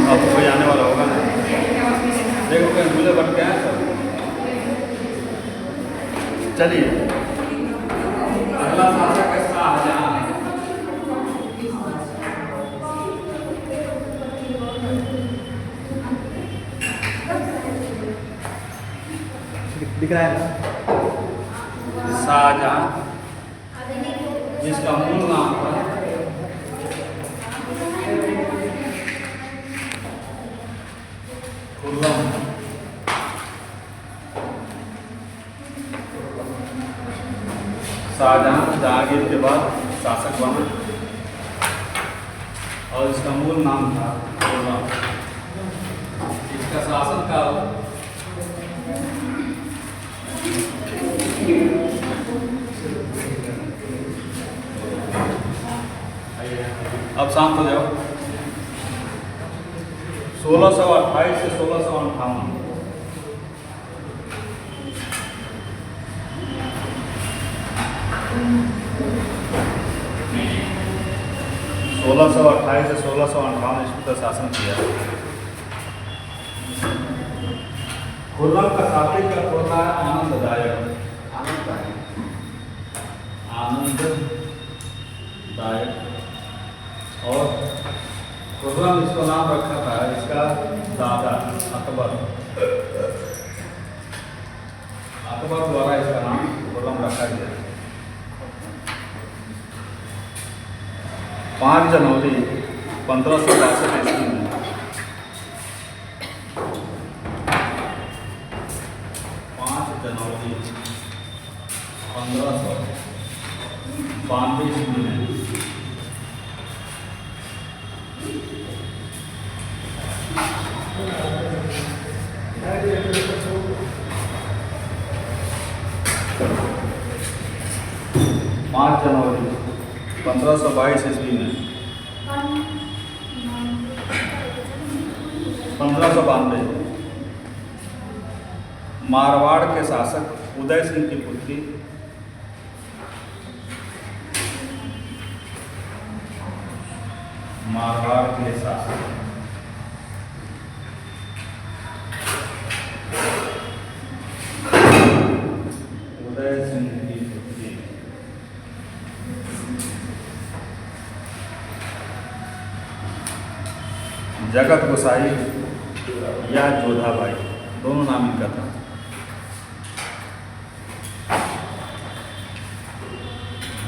अब कोई आने वाला होगा ना, देखो कहीं दूल्हे बन के आए सब। चलिए, अगला शासक है शाहजहां। दिख रहा है ना? शाहजहां, जिसका मूल नाम था खुर्रम। शाहजहां जहांगीर के बाद शासक बना और इसका मूल नाम था खुर्रम। इसका शासन काल अब शांत हो जाओ। 1628 से 1658। 1628 से 1658 ईस्वी तक शासन किया। खुर्रम का शाब्दिक अर्थ होता है आनंददायक। आनंददायक। और खुर्रम इसको नाम रखा था इसका दादा अकबर द्वारा इसका नाम खुर्रम रखा गया। 5 जनवरी 1562 ईस्वी में 5 जनवरी 1592 ईस्वी में 5 जनवरी 1522 ईस्वी में 1592 मारवाड़ के शासक उदय सिंह की पुत्री मारवाड़ के शासक उदय सिंह की पुत्री जगत गोसाई या जोधाबाई, दोनों नाम इनका था।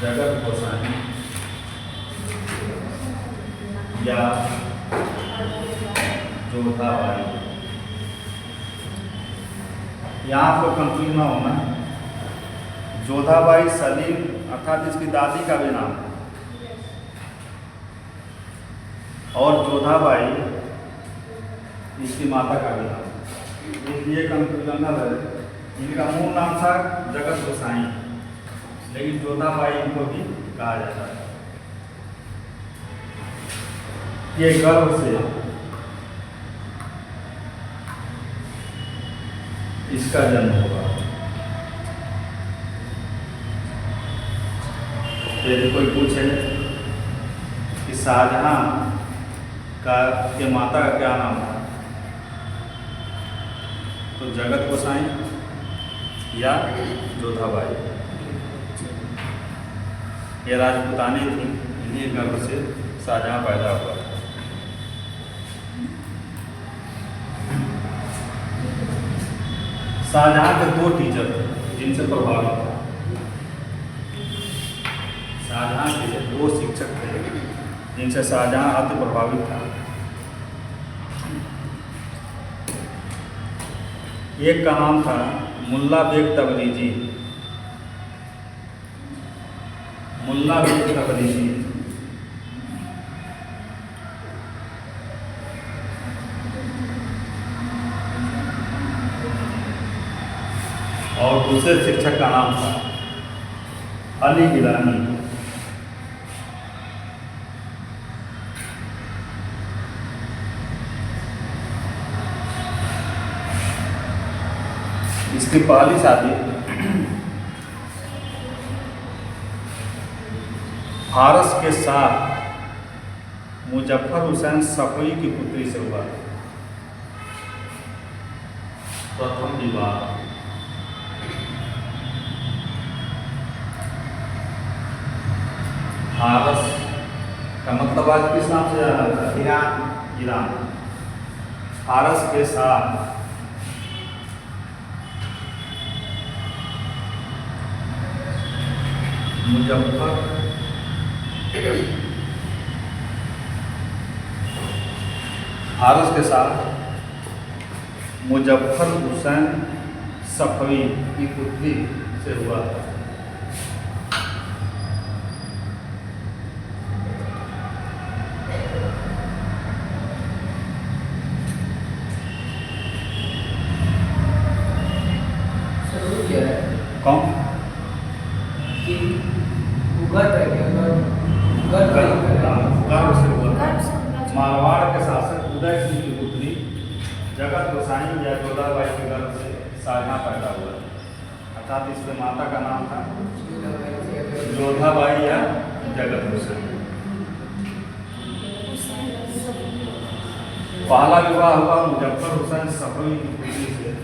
जगत गोसाई या जोधाबाई। यहाँ आपको कंफ्यूज ना होना, जोधाबाई सलीम अर्थात इसकी दादी का भी नाम है, और जोधाबाई इसकी माता का भी नाम, इसलिए कंफ्यूजन न रहे। इनका मूल नाम था जगत गोसाई, लेकिन जोधाबाई इनको भी कहा जाता है। ये गर्भ से इसका जन्म होगा। यदि कोई पूछे कि शाहजहां के माता का क्या नाम था, तो जगत गोसाई या जोधाबाई। ये राजपूतानी थी, इन्हीं गर्भ से शाहजहां पैदा हुआ। शाहजहां के 2 टीचर थे जिनसे प्रभावित था। शाहजहां के 2 शिक्षक थे जिनसे शाहजहां अति प्रभावित था। एक का नाम था मुल्ला बेग तबरेजी। मुल्ला बेग तबरेजी और दूसरे शिक्षक का नाम था अली गिलानी। इसकी पहली शादी फारस के शाह मुजफ्फर हुसैन सफवी की पुत्री से हुआ। प्रथम विवाह। फारस का मतलब आज किस नाम से जाना जाता है? ईरान। ईरान। फारस के साथ मुजफ्फर फारस के साथ मुजफ्फर हुसैन सफवी की पुत्री से हुआ था। कौन? गर्भ से हुआ। मारवाड़ के शासक उदय सिंह की पुत्री जगत गोसाई या जोधाबाई के गर्भ से शाहजहां पैदा हुआ, अर्थात इसके माता का नाम था जोधाबाई या जगत गोसाई। पहला विवाह हुआ मुजफ्फर हुसैन सफवी की पुत्री से,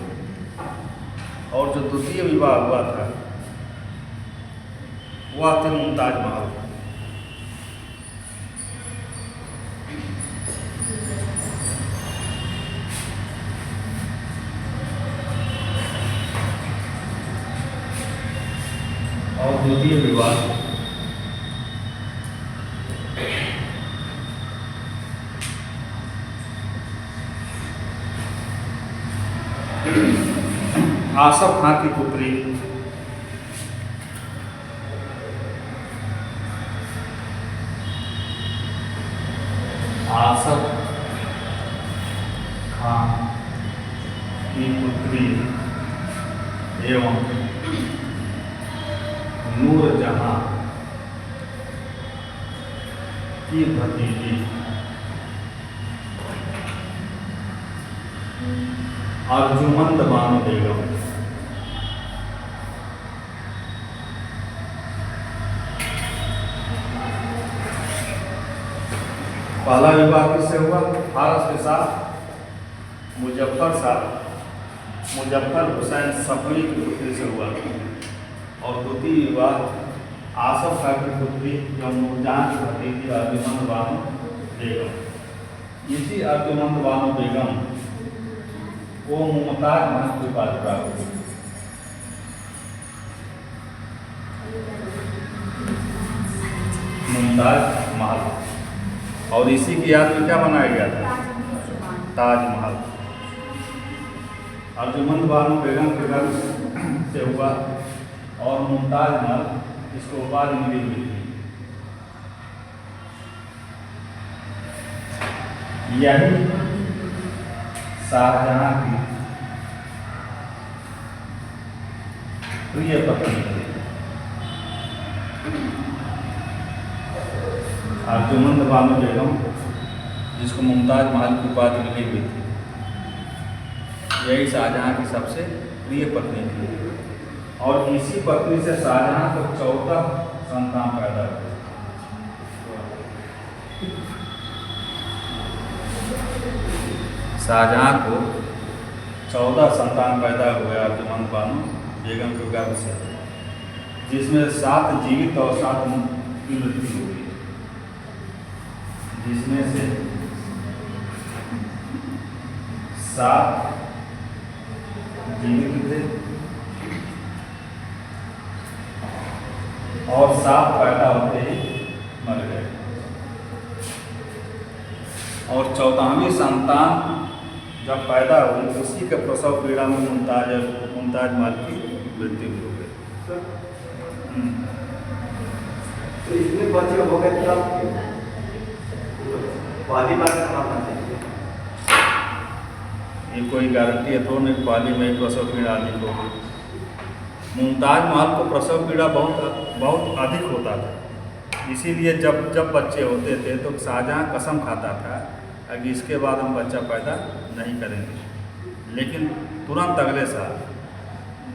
और जो द्वितीय विवाह हुआ था वह थे मुमताज महल। और द्वितीय विवाह आसफ खां की पुत्री आसफ खां की पुत्री एवं नूरजहां की भतीजी अर्जुमंद बानो बेगम। पहला विवाह किससे हुआ? फारस के साथ मुजफ्फर हुसैन सफवी की पुत्री से हुआ, और द्वितीय विवाह आसफ खां की पुत्री एवं नूरजहां की भतीजी अर्जुमंद बानो बेगम। इसी अर्जुमंद बानो बेगम को मुमताज महल की उपाधि प्राप्त हुई। मुमताज महल, और इसी की याद में क्या बनाया गया था? ताजमहल। अर्जुमंद बानो बेगम के गर्भ से हुआ, और मुमताज महल इसको उपाधि मिली हुई थी। यही शाहजहां की प्रिय पत्नी थी। अर्जुमंद बानो बेगम, जिसको मुमताज महल की उपाधि मिली हुई थी, यही शाहजहां की सबसे प्रिय पत्नी थी, और इसी पत्नी से शाहजहां को 14 संतान पैदा हुए। शाहजहां को 14 संतान पैदा हुए अर्जुमंद बानो बेगम के गर्भ से, जिसमें 7 जीवित और 7 की मृत्यु हुई। जिसमें से 7 जीवित थे और 7 पैदा होते ही मर गए, और 14वीं संतान जब पैदा हुई उसी के प्रसव पीड़ा में मुमताज महल की मृत्यु हो गई। तो इसमें बच्चे हो गए तब पहली बार का नाम चाहिए। ये कोई गारंटी है तो नहीं पहली में ही प्रसव पीड़ा अधिक हो गई। मुमताज महल को प्रसव पीड़ा बहुत अधिक होता था, इसीलिए जब जब बच्चे होते थे तो शाहजहां कसम खाता था कि इसके बाद हम बच्चा पैदा नहीं करेंगे, लेकिन तुरंत अगले साल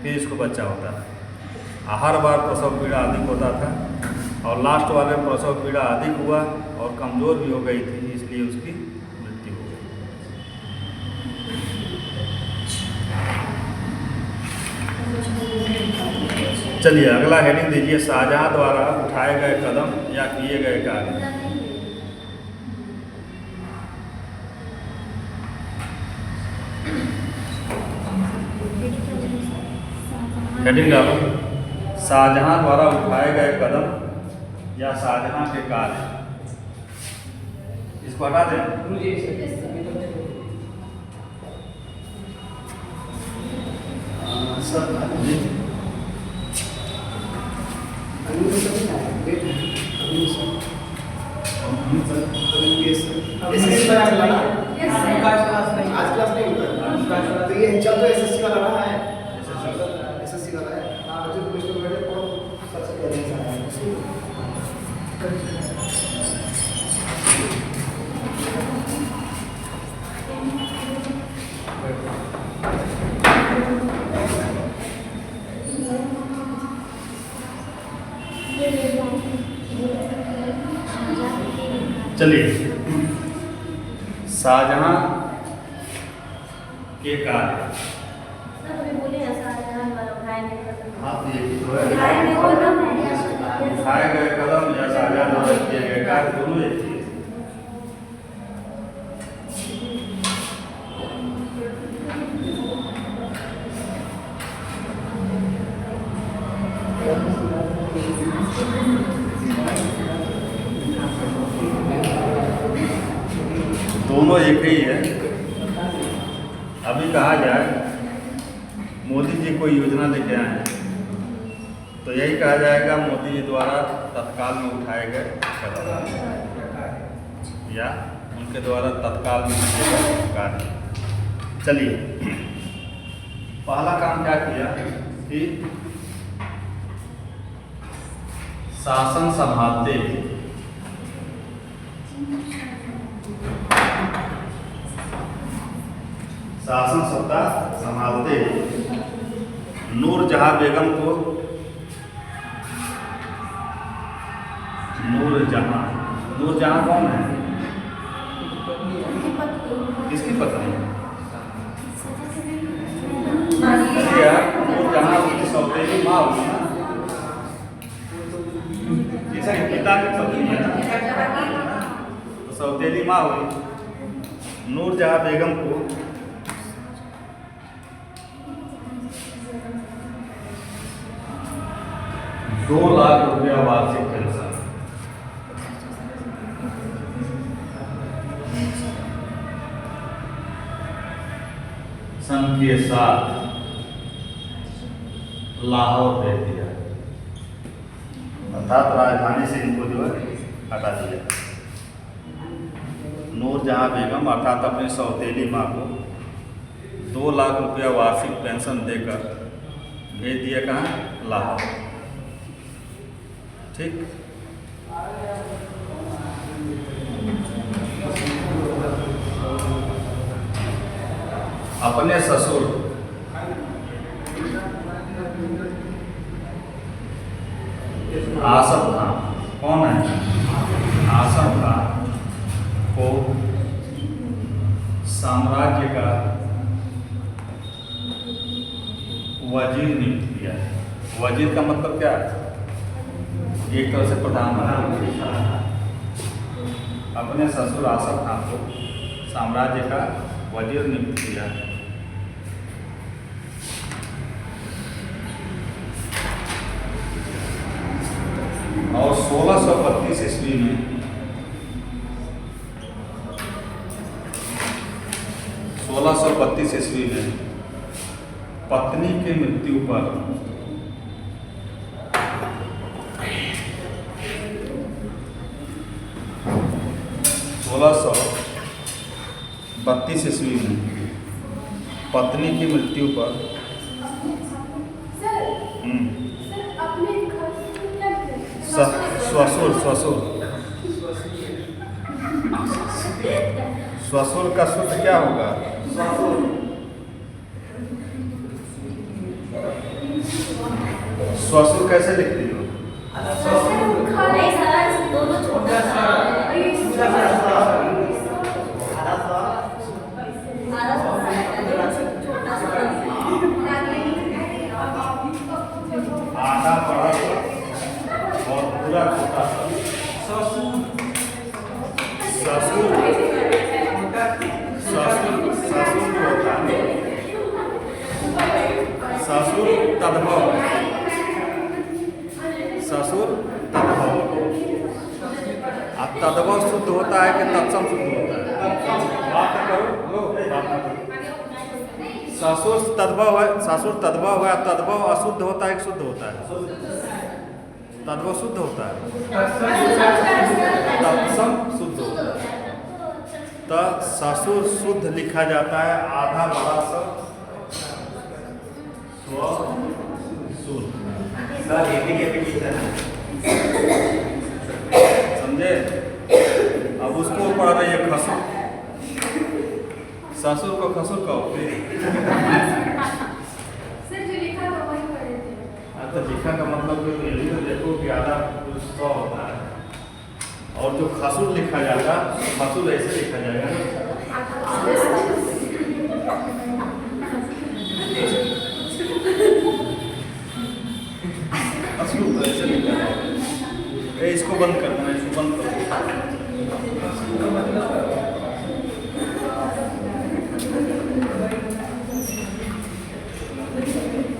फिर इसको बच्चा होता था। हर बार प्रसव पीड़ा अधिक होता था, और लास्ट वाले में प्रसव पीड़ा अधिक हुआ और कमज़ोर भी हो गई थी, इसलिए उसकी मृत्यु हो गई। चलिए अगला हेडिंग दीजिए, शाहजहां द्वारा उठाए गए कदम या किए गए कार्य। हेडिंग डालो, शाहजहां द्वारा उठाए गए कदम या शाहजहां के कार्य। इसको हटा दें। आज क्लास नहीं हुआ तो ये चल तो एसएससी वाला रहा है, एसएससी वाला है। हाँ जो क्वेश्चन बैठे को सबसे पहले चलिए, शाहजहां के कार्य। हाँ ये तो है, उठाए गए कदम या शाहजहां द्वारा किए गए कार्य, दोनों एक चीज। दोनों एक ही है। अभी कहा जाए मोदी जी कोई योजना लेके आए हैं तो यही कहा जाएगा मोदी जी द्वारा तत्काल में उठाए गए कदम या उनके द्वारा तत्काल में किए गए कार्य। चलिए, पहला काम क्या किया कि शासन संभालते शासन सत्ता संभालते नूरजहां बेगम को नूरजहां कौन है? किसकी पत्नी? नूरजहां उसकी सौतेली माँ हुई ना, जिसके पिता की पत्नी है तो सौतेली माँ हुई। नूरजहां बेगम को 2 लाख रुपया वार्षिक पेंशन। सन के साथ लाहौर दे दिया, अर्थात राजधानी से इनको जो है हटा दिया। नूरजहां बेगम अर्थात अपनी सौतेली माँ को 2 लाख रुपया वार्षिक पेंशन देकर भेज दिया कहाँ? लाहौर। ठीक। अपने ससुर आसफ खान, कौन है? आसफ खान को साम्राज्य का वजीर नियुक्त किया। वजीर का मतलब क्या है? एक तरह से प्रधानमंत्री। अपने ससुर आसफ खान को साम्राज्य का वजीर नियुक्त किया। और 1632 ईस्वी में पत्नी की मृत्यु पर 1632 ईस्वी में पत्नी की मृत्यु पर ससुर का सूत्र क्या होगा? ससुर कैसे लिखती हो? आधा बड़ा सा और पूरा छोटा सा। ससुर ससुर ससुर ससुर जो होता है, ससुर तद्भव, ससुर तद्भव। अब तद्भव शुद्ध होता है कि तत्सम शुद्ध होता है? बात करो, बात करो। ससुर तद्भव है, ससुर तद्भव है। तद्भव अशुद्ध होता है कि शुद्ध होता है? तद्भव शुद्ध होता है, तत्सम शुद्ध होता है। तो ससुर शुद्ध लिखा जाता है आधा बड़ा सा स्व शुद्ध। समझे? अब उसको पढ़ रही है खसुर। ससुर को खसुर कहो फिर। तो लिखा का मतलब तो यही तो देखो कि आधा कुछ 100 होता है, और जो खसुर लिखा जाता है खसुर ऐसे लिखा जाएगा ना। खसुर तो ऐसे लिखा जाएगा। इसको बंद कर देना, इसको बंद कर।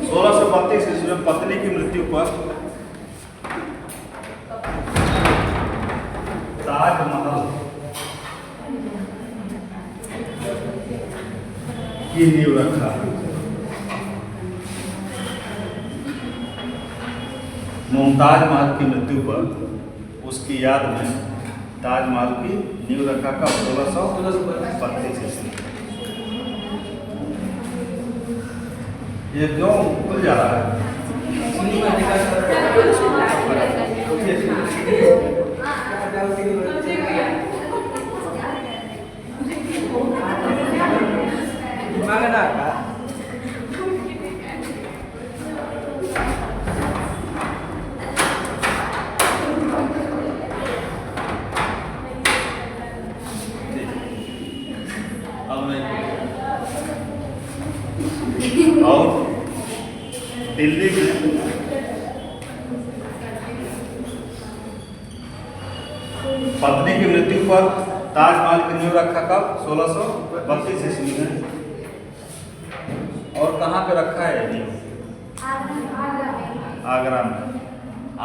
1632 ईस्वी में पत्नी की मृत्यु पर ताजमहल की नींव रखा। मुमताज महल की मृत्यु पर उसकी याद में ताजमहल की नींव रखा का 1632 ईस्वी। ये क्यों खुल जा रहा है? और दिल्ली में पत्नी की मृत्यु पर ताजमहल की नींव रखा कब? 1632 ईस्वी में। और कहाँ पे रखा है नींव? आगरा में।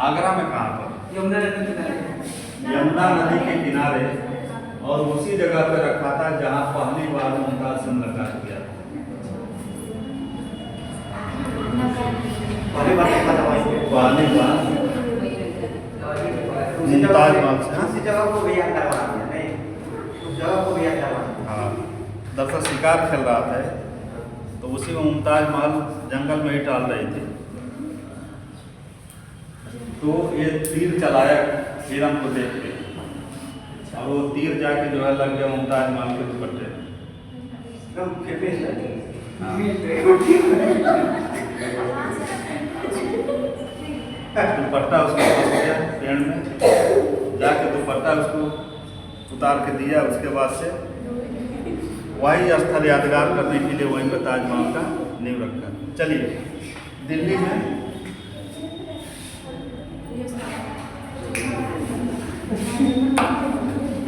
आगरा में कहाँ पर? यमुना नदी के किनारे। और उसी जगह पे रखा था जहाँ पहली बार मुमताज से मुलाकात किया था। पहली बार मुमताज महल से। उसी जगह को भी याद करवा दिया, नहीं उस जगह को भी याद करवा। हाँ, दरअसल शिकार खेल रहा था तो उसी में मुमताज महल जंगल में ही टाल रही थी, तो ये तीर चलाया हिरन को देख के, और वो तीर जाके जो है लग गया मुमताज महल के दुपट्टे। दुपट्टा उसको फंस गया पेड़ में, जाके दुपट्टा उसको उतार के दिया। उसके बाद से वही स्थल यादगार करने के लिए वहीं पर ताजमहल का नींव रखा। चलिए दिल्ली में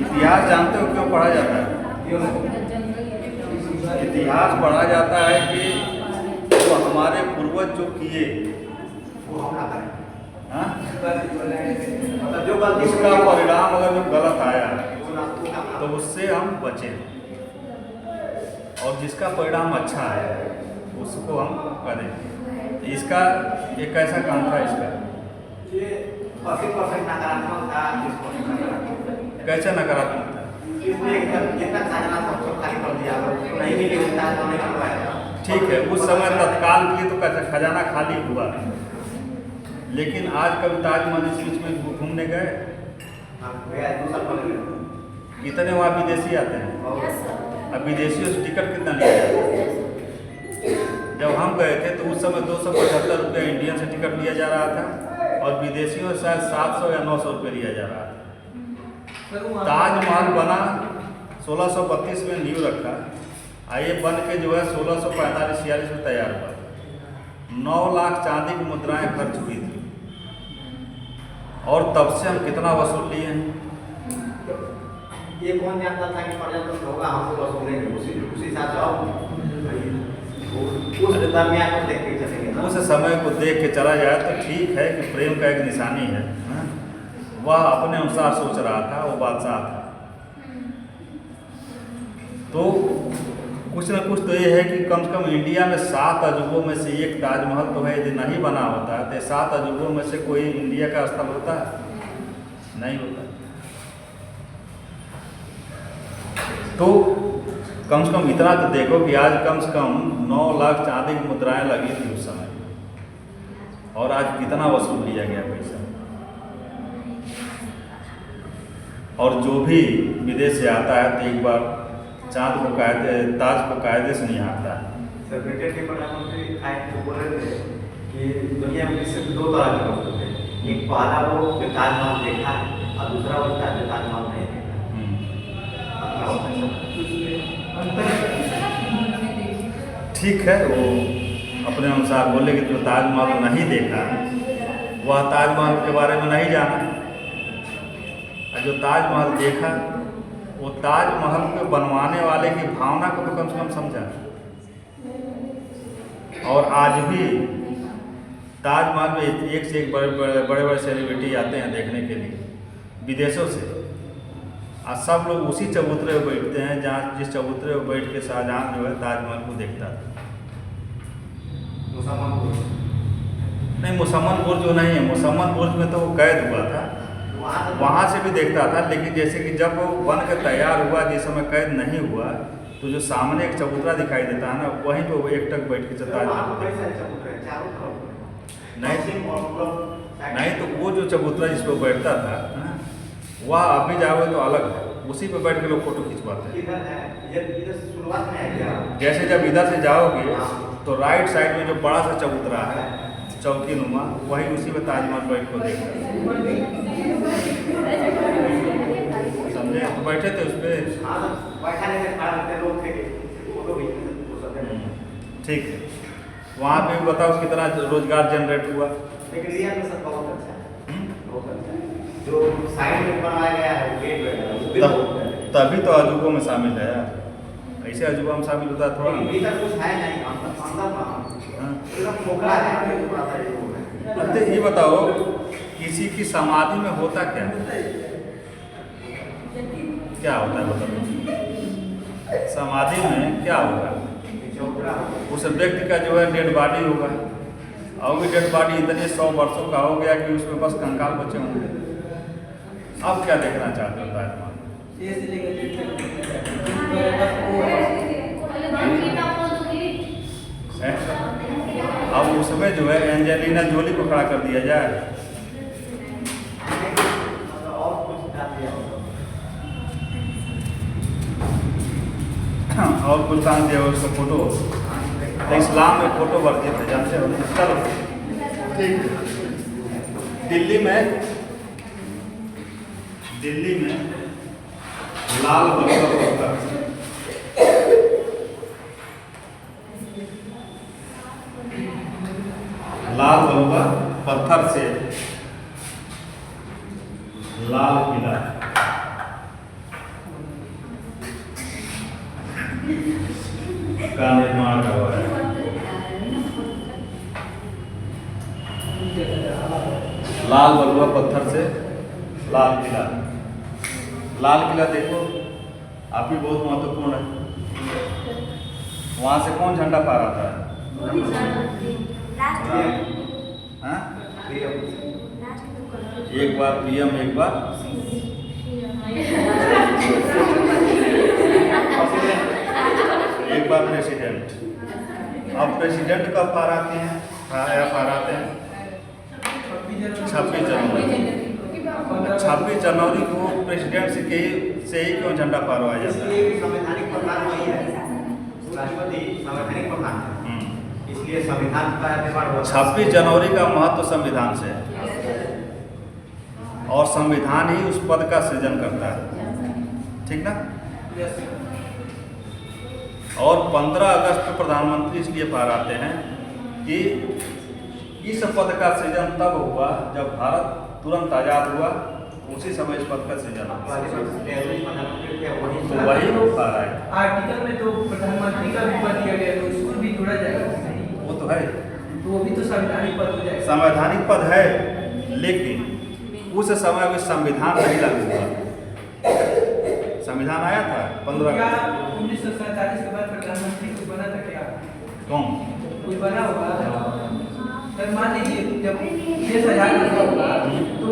इतिहास जानते हो क्यों पढ़ा जाता है? इतिहास पढ़ा जाता है कि जो हमारे पूर्वज जो किए वो हम ना करें। हाँ? मतलब जो गलती उसका परिणाम अगर जो गलत आया तो उससे हम बचें, और जिसका परिणाम अच्छा है उसको हम करें। इसका एक ऐसा काम था इसका। ये 80% नकारात्मक था, 20% कैसा नकारात्मक था? इसमें जितना खाना था सब खाली कर दिया, नहीं भी मिलता तो नहीं करवाया। ठीक है, उस समय तत्काल किए तो कैसा खजाना खाली हुआ, लेकिन आज कभी ताजमहल इस बीच में घूमने गए? कितने वहाँ विदेशी आते हैं? अब विदेशियों से टिकट कितना लिया जाता है? जब हम गए थे तो उस समय 275 रुपये इंडियन से टिकट लिया जा रहा था, और विदेशियों से शायद 700 या 900 रुपये लिया जा रहा था। ताजमहल बना 1632 में नींव रखा, ये बन के जो है 1645-46 में तैयार हुआ। 9 लाख चांदी की मुद्राएं खर्च हुई थी, और तब से हम कितना वसूल लिए हैं। ये कौन जानता था कि पर्यटन होगा, हमको वसूलेंगे उसी हिसाब से। उस दरमियान को देख के चलेंगे ना, उस समय को देख के चला जाए तो ठीक है कि प्रेम का एक निशानी है। वह अपने अनुसार सोच रहा था, वो बादशाह था। तो कुछ न कुछ तो ये है कि कम से कम इंडिया में 7 अजूबों में से एक ताजमहल तो है। यदि नहीं बना होता तो 7 अजूबों में से कोई इंडिया का स्थल होता? नहीं होता। तो कम से कम इतना तो देखो कि आज कम से कम 9 लाख चांदी की मुद्राएं लगी थी उस समय, और आज कितना वसूल लिया गया पैसा। और जो भी विदेश से आता है तो एक बार चांद को ताज को कायदे से नहीं आता है। ब्रिटेन के प्रधानमंत्री आए तो बोल रहे थे कि दुनिया में सिर्फ 2 तरह के लोग होते हैं, एक पहला वो जो ताजमहल देखा है, और दूसरा वो जो ताजमहल नहीं देखा। ठीक है, वो अपने अनुसार बोले कि जो ताजमहल नहीं देखा वह ताजमहल के बारे में नहीं जाना, और जो ताजमहल देखा वो ताजमहल को बनवाने वाले की भावना को तो कम से कम समझा। और आज भी ताजमहल में एक से एक बड़े सेलिब्रिटी आते हैं देखने के लिए विदेशों से, और सब लोग उसी चबूतरे पर बैठते हैं जहाँ जिस चबूतरे पर बैठ के शाहजहां जो है ताजमहल को देखता था। नहीं, मुसम्मन बुर्ज जो नहीं है, मुसम्मन बुर्ज में तो वो कैद हुआ था, वहाँ से भी देखता था। लेकिन जैसे कि जब वो बन के तैयार हुआ, जिस समय कैद नहीं हुआ, तो जो सामने एक चबूतरा दिखाई देता है ना, वहीं पे वो एकटक बैठ के चलता है। नहीं, तो वो जो चबूतरा जिस पर बैठता था वह अभी जाओगे तो अलग है, उसी पे बैठ के लोग फोटो खिंचवाते हैं। जैसे जब इधर से जाओगे तो राइट साइड में जो बड़ा सा चबूतरा है चौकी नुमा, वही उसी पे ताजमहल बैठ को देखते हैं। समझे? तो बैठे थे उस पर। ठीक है, वहाँ पे भी बताओ कितना रोजगार जनरेट हुआ। जो साइड में बनाया गया है गेट वगैरह, तभी तो अजूबों में शामिल है यार। ऐसे अजूबा में शामिल होता है थोड़ा। भीतर कुछ है नहीं, अंदर एकदम खोखला है। तो ये बताओ किसी की समाधि में होता क्या होता है? बताओ समाधि में क्या होगा? उस व्यक्ति का जो है डेड बॉडी होगा, और भी डेड बॉडी इतने 100 वर्षों का हो गया कि उसमें बस कंकाल बचे होंगे। अब क्या देखना चाहते हो ताजमहल? अब उसमें जो है एंजेलिना जोली को खड़ा कर दिया जाए। और कुछ काम दिया उसका फोटो, तो इस्लाम में फोटो वर्जित है, जानते हो? चलो ठीक है। दिल्ली में लाल बलुआ पत्थर, लाल बलुआ पत्थर से लाल किला का निर्माण हुआ है। लाल बलुआ पत्थर से लाल किला। लाल किला देखो आप भी बहुत महत्वपूर्ण है। वहां से कौन झंडा फहराता है? हाँ? एक बार पीएम, एक बार प्रेसिडेंट। अब प्रेसिडेंट कब फहराते हैं? 26 जनवरी। 26 जनवरी को प्रेसिडेंट से ही क्यों झंडा फहराया जाता है? संवैधानिक प्रधान वही है, राष्ट्रपति संवैधानिक प्रधान, इसलिए संविधान का निर्माण हुआ। 26 जनवरी का महत्व संविधान से है। और संविधान ही उस पद का सृजन करता है, ठीक ना। और 15 अगस्त को प्रधानमंत्री इसलिए फहराते हैं कि इस पद का सृजन तब हुआ जब भारत तुरंत आज़ाद हुआ, उसी समय इस पद का सृजन हुआ। तो वही फहराए। आर्टिकल में तो प्रधानमंत्री का भी पद दिया गया, तो इसको भी जोड़ा जाएगा। वो तो है, तो वो भी तो संवैधानिक पद हो जाएगा। संवैधानिक पद है, लेकिन उस समय भी संविधान नहीं लागू हुआ। संविधान आया था 15 क्या 1947 के बाद प्रधानमंत्री कोई बना था क्या? कौन? कोई बना होगा? सर मान लीजिए जब देश आजाद हुआ तो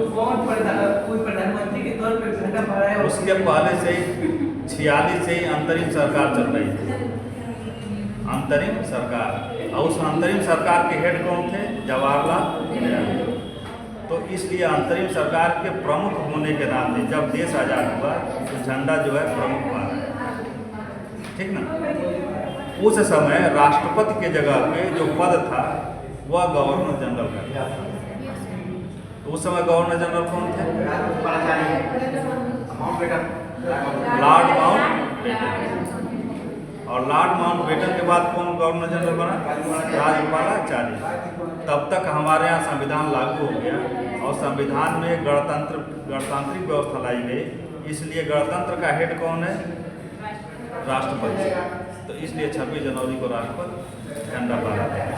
कोई प्रधानमंत्री के तौर पर झंडा फहराया? उसके पहले से ही 46 से ही अंतरिम सरकार चल रही थी, अंतरिम सरकार। और उस अंतरिम सरकार के हेड कौन थे? जवाहरलाल नेहरू। तो इसलिए अंतरिम सरकार के प्रमुख होने के नाते जब देश आज़ाद हुआ तो झंडा जो है प्रमुख बना, ठीक ना। उस समय राष्ट्रपति के जगह पे जो पद था वह गवर्नर जनरल का था। तो उस समय गवर्नर जनरल कौन थे? Lord Mountbatten. और लॉर्ड माउंटबेटन के बाद कौन गवर्नर जनरल बना? राजगोपालाचारी। तब तक हमारे यहाँ संविधान लागू हो गया और संविधान में गणतांत्रिक व्यवस्था लाई गई, इसलिए गणतंत्र का हेड कौन है? राष्ट्रपति। तो इसलिए 26 जनवरी को राष्ट्रपति झंडा फहराते हैं,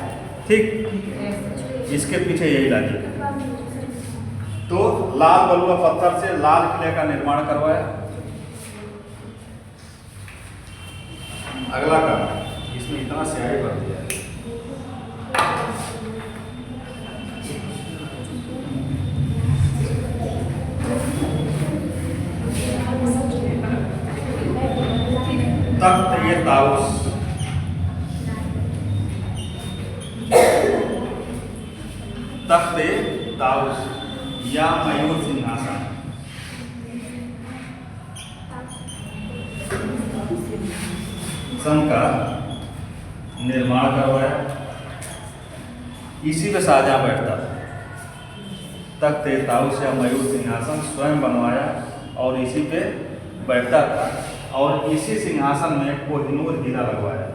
ठीक। इसके पीछे यही लॉजिक है। तो लाल बलुआ पत्थर से लाल किले का निर्माण करवाया। अगला काम, इसमें इतना स्याही भर दिया है। तख्त-ए-ताउस, तख्त-ए-ताउस या मयूर सिंहासन। का निर्माण करवाया, इसी पे शाहजहां बैठता था। तख्त-ए-ताउस या मयूर सिंहासन स्वयं बनवाया और इसी पे बैठता था, और इसी सिंहासन में कोहिनूर हीरा लगवाया।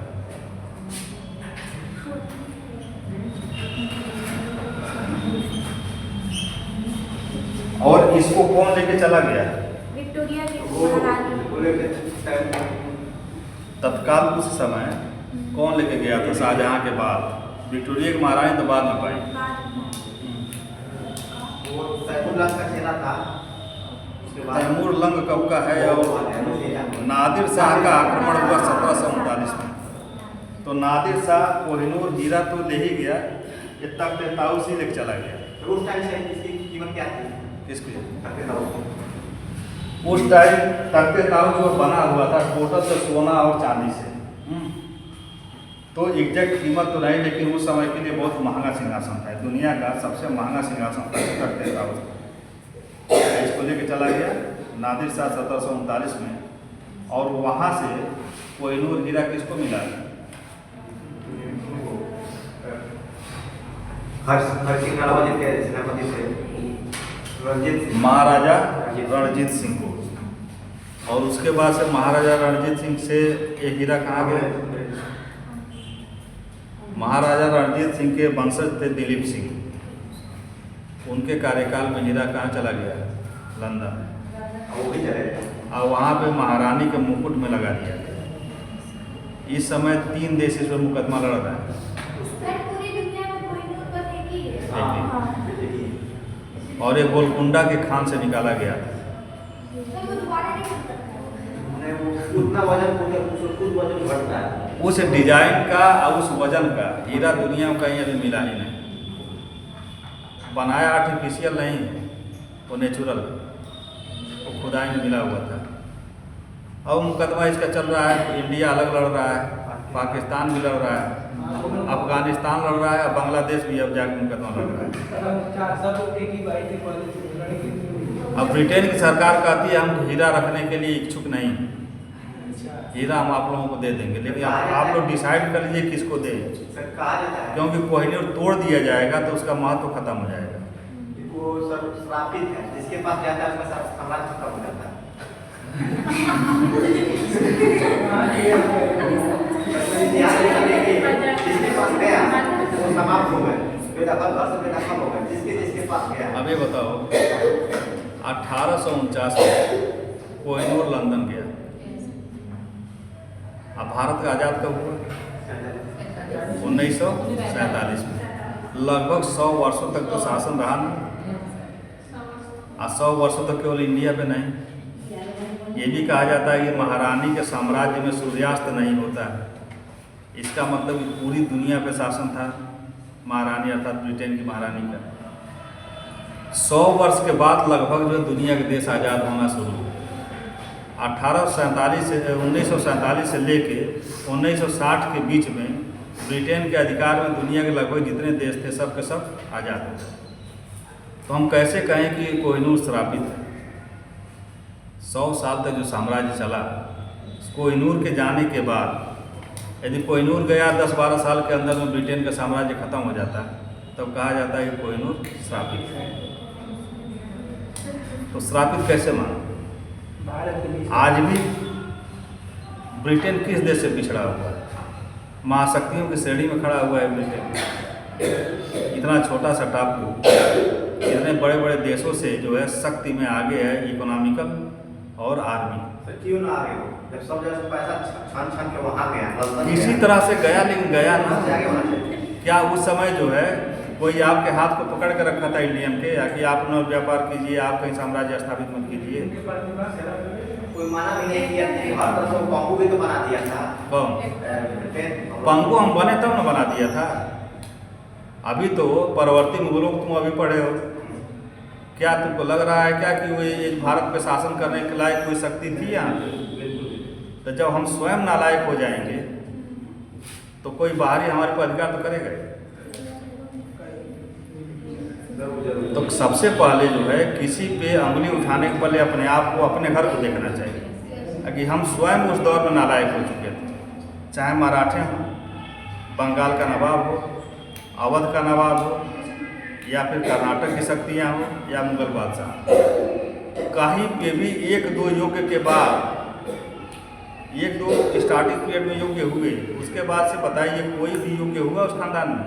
और इसको कौन लेके चला गया? विक्टोरिया की तत्काल उस समय कौन लेके गया था? शाहजहां के बाद। विक्टोरिया की महारानी तो बाद में पाई। तैमूर लंग कब का है? और नादिर शाह का आक्रमण हुआ 1739 में। तो नादिर शाह कोहिनूर हीरा तो ले ही गया, ये तख्त-ए-ताउस ही लेके चला गया। किसकी? उस टाइम तख्त-ए-ताउस जो बना हुआ था टोटल से सोना और चांदी से। तो एग्जैक्ट कीमत तो नहीं, लेकिन उस समय के लिए बहुत महंगा सिंहासन था। दुनिया का सबसे महंगा सिंहासन था तख्त-ए-ताउस। इसको लेके चला गया नादिर शाह 1739 में, और वहाँ से कोहिनूर हीरा किसको मिला? महाराजा रणजीत सिंह को। और उसके बाद से महाराजा रणजीत सिंह से ये हीरा कहाँ गया? महाराजा रणजीत सिंह के वंशज थे दिलीप सिंह, उनके कार्यकाल में हीरा कहाँ चला गया? लंदन। और वहाँ पे महारानी के मुकुट में लगा दिया गया। इस समय 3 देश इस पर मुकदमा लड़ रहा है। और ये गोलकुंडा के खान से निकाला गया था। उस डिजाइन का और उस वजन का हीरा दुनिया में कहीं अभी मिला ही नहीं। बनाया आर्टिफिशियल नहीं, वो नेचुरल, वो खुदाई में मिला हुआ था। और मुकदमा इसका चल रहा है। इंडिया अलग लड़ रहा है, पाकिस्तान भी लड़ रहा है, अफगानिस्तान लड़ रहा है, और बांग्लादेश भी अब जाकर मुकदमा लड़ रहा है। अब ब्रिटेन की सरकार कहती है हम हीरा रखने के लिए इच्छुक नहीं, हीरा हम आप लोगों को दे देंगे, लेकिन आप लोग डिसाइड कर लीजिए किसको दें, क्योंकि कोहिनूर तोड़ दिया जाएगा तो उसका महत्व खत्म हो जाएगा। वो सर श्रापित है, जिसके पास जाता है उसका साम्राज्य खत्म हो जाता है। जिसके पास गया वो समाप्त हो गए, बेदखल घर से बेदखल हो गए, जिसके पास गया। अभी बताओ 1849 में कोहिनूर लंदन गया। अब भारत का आज़ाद कब हुआ? 1947 में। लगभग 100 वर्षों तक तो शासन रहा नहीं, और 100 वर्षों तक केवल इंडिया पे नहीं। ये भी कहा जाता है कि महारानी के साम्राज्य में सूर्यास्त नहीं होता है। इसका मतलब कि पूरी दुनिया पे शासन था महारानी अर्थात ब्रिटेन की महारानी का। 100 वर्ष के बाद लगभग जो दुनिया के देश आज़ाद होना शुरू हुए। 1947 से लेके 1960 के बीच में ब्रिटेन के अधिकार में दुनिया के लगभग जितने देश थे सब के सब आज़ाद हो गए। तो हम कैसे कहें कि कोहिनूर श्रापित है? 100 साल तक जो साम्राज्य चला, कोहिनूर के जाने के बाद यदि कोहिनूर गया 10-12 साल के अंदर में ब्रिटेन का साम्राज्य खत्म हो जाता है, तब कहा जाता है कि कोहिनूर श्रापित है। तो श्रापित कैसे माना? आज भी ब्रिटेन किस देश से पिछड़ा हुआ है? महाशक्तियों की श्रेणी में खड़ा हुआ है ब्रिटेन। इतना छोटा सा टापू इतने बड़े बड़े देशों से जो है शक्ति में आगे है, इकोनॉमिकल और आर्मी। तो क्यों ना आगे हो? जब सब जगह से पैसा छान के वहाँ गया, इसी तरह से गया, लेकिन गया ना। आगे होना चाहिए। क्या उस समय जो है कोई आपके हाथ को पकड़ के रखा था इंडियन के, या कि आप अपना व्यापार कीजिए, आप कहीं साम्राज्य स्थापित मत कीजिए? कोई माना भी नहीं किया। हर तरह से पंगु भी तो बना दिया था। कौन? पंगु हम बने तब न बना दिया था। अभी तो परवर्ती मुगलों को तुम अभी पढ़े हो। क्या तुमको लग रहा है क्या कि वो भारत पे शासन करने के लायक कोई शक्ति थी यहाँ पे? तो जब हम स्वयं नालायक हो जाएंगे तो कोई बाहरी हमारे पर अधिकार तो करेगा। तो सबसे पहले जो है किसी पे अंगुली उठाने के पहले अपने आप को, अपने घर को देखना चाहिए कि हम स्वयं उस दौर में नालायक हो चुके थे। चाहे मराठे हो, बंगाल का नवाब हो, अवध का नवाब हो, या फिर कर्नाटक की शक्तियाँ हो, या मुगल बादशाह, कहीं पे भी 1-2 युग के बाद, 1-2 स्टार्टिंग पीरियड में योग्य हुए, उसके बाद से बताइए कोई भी योग्य हुआ उस खानदान में?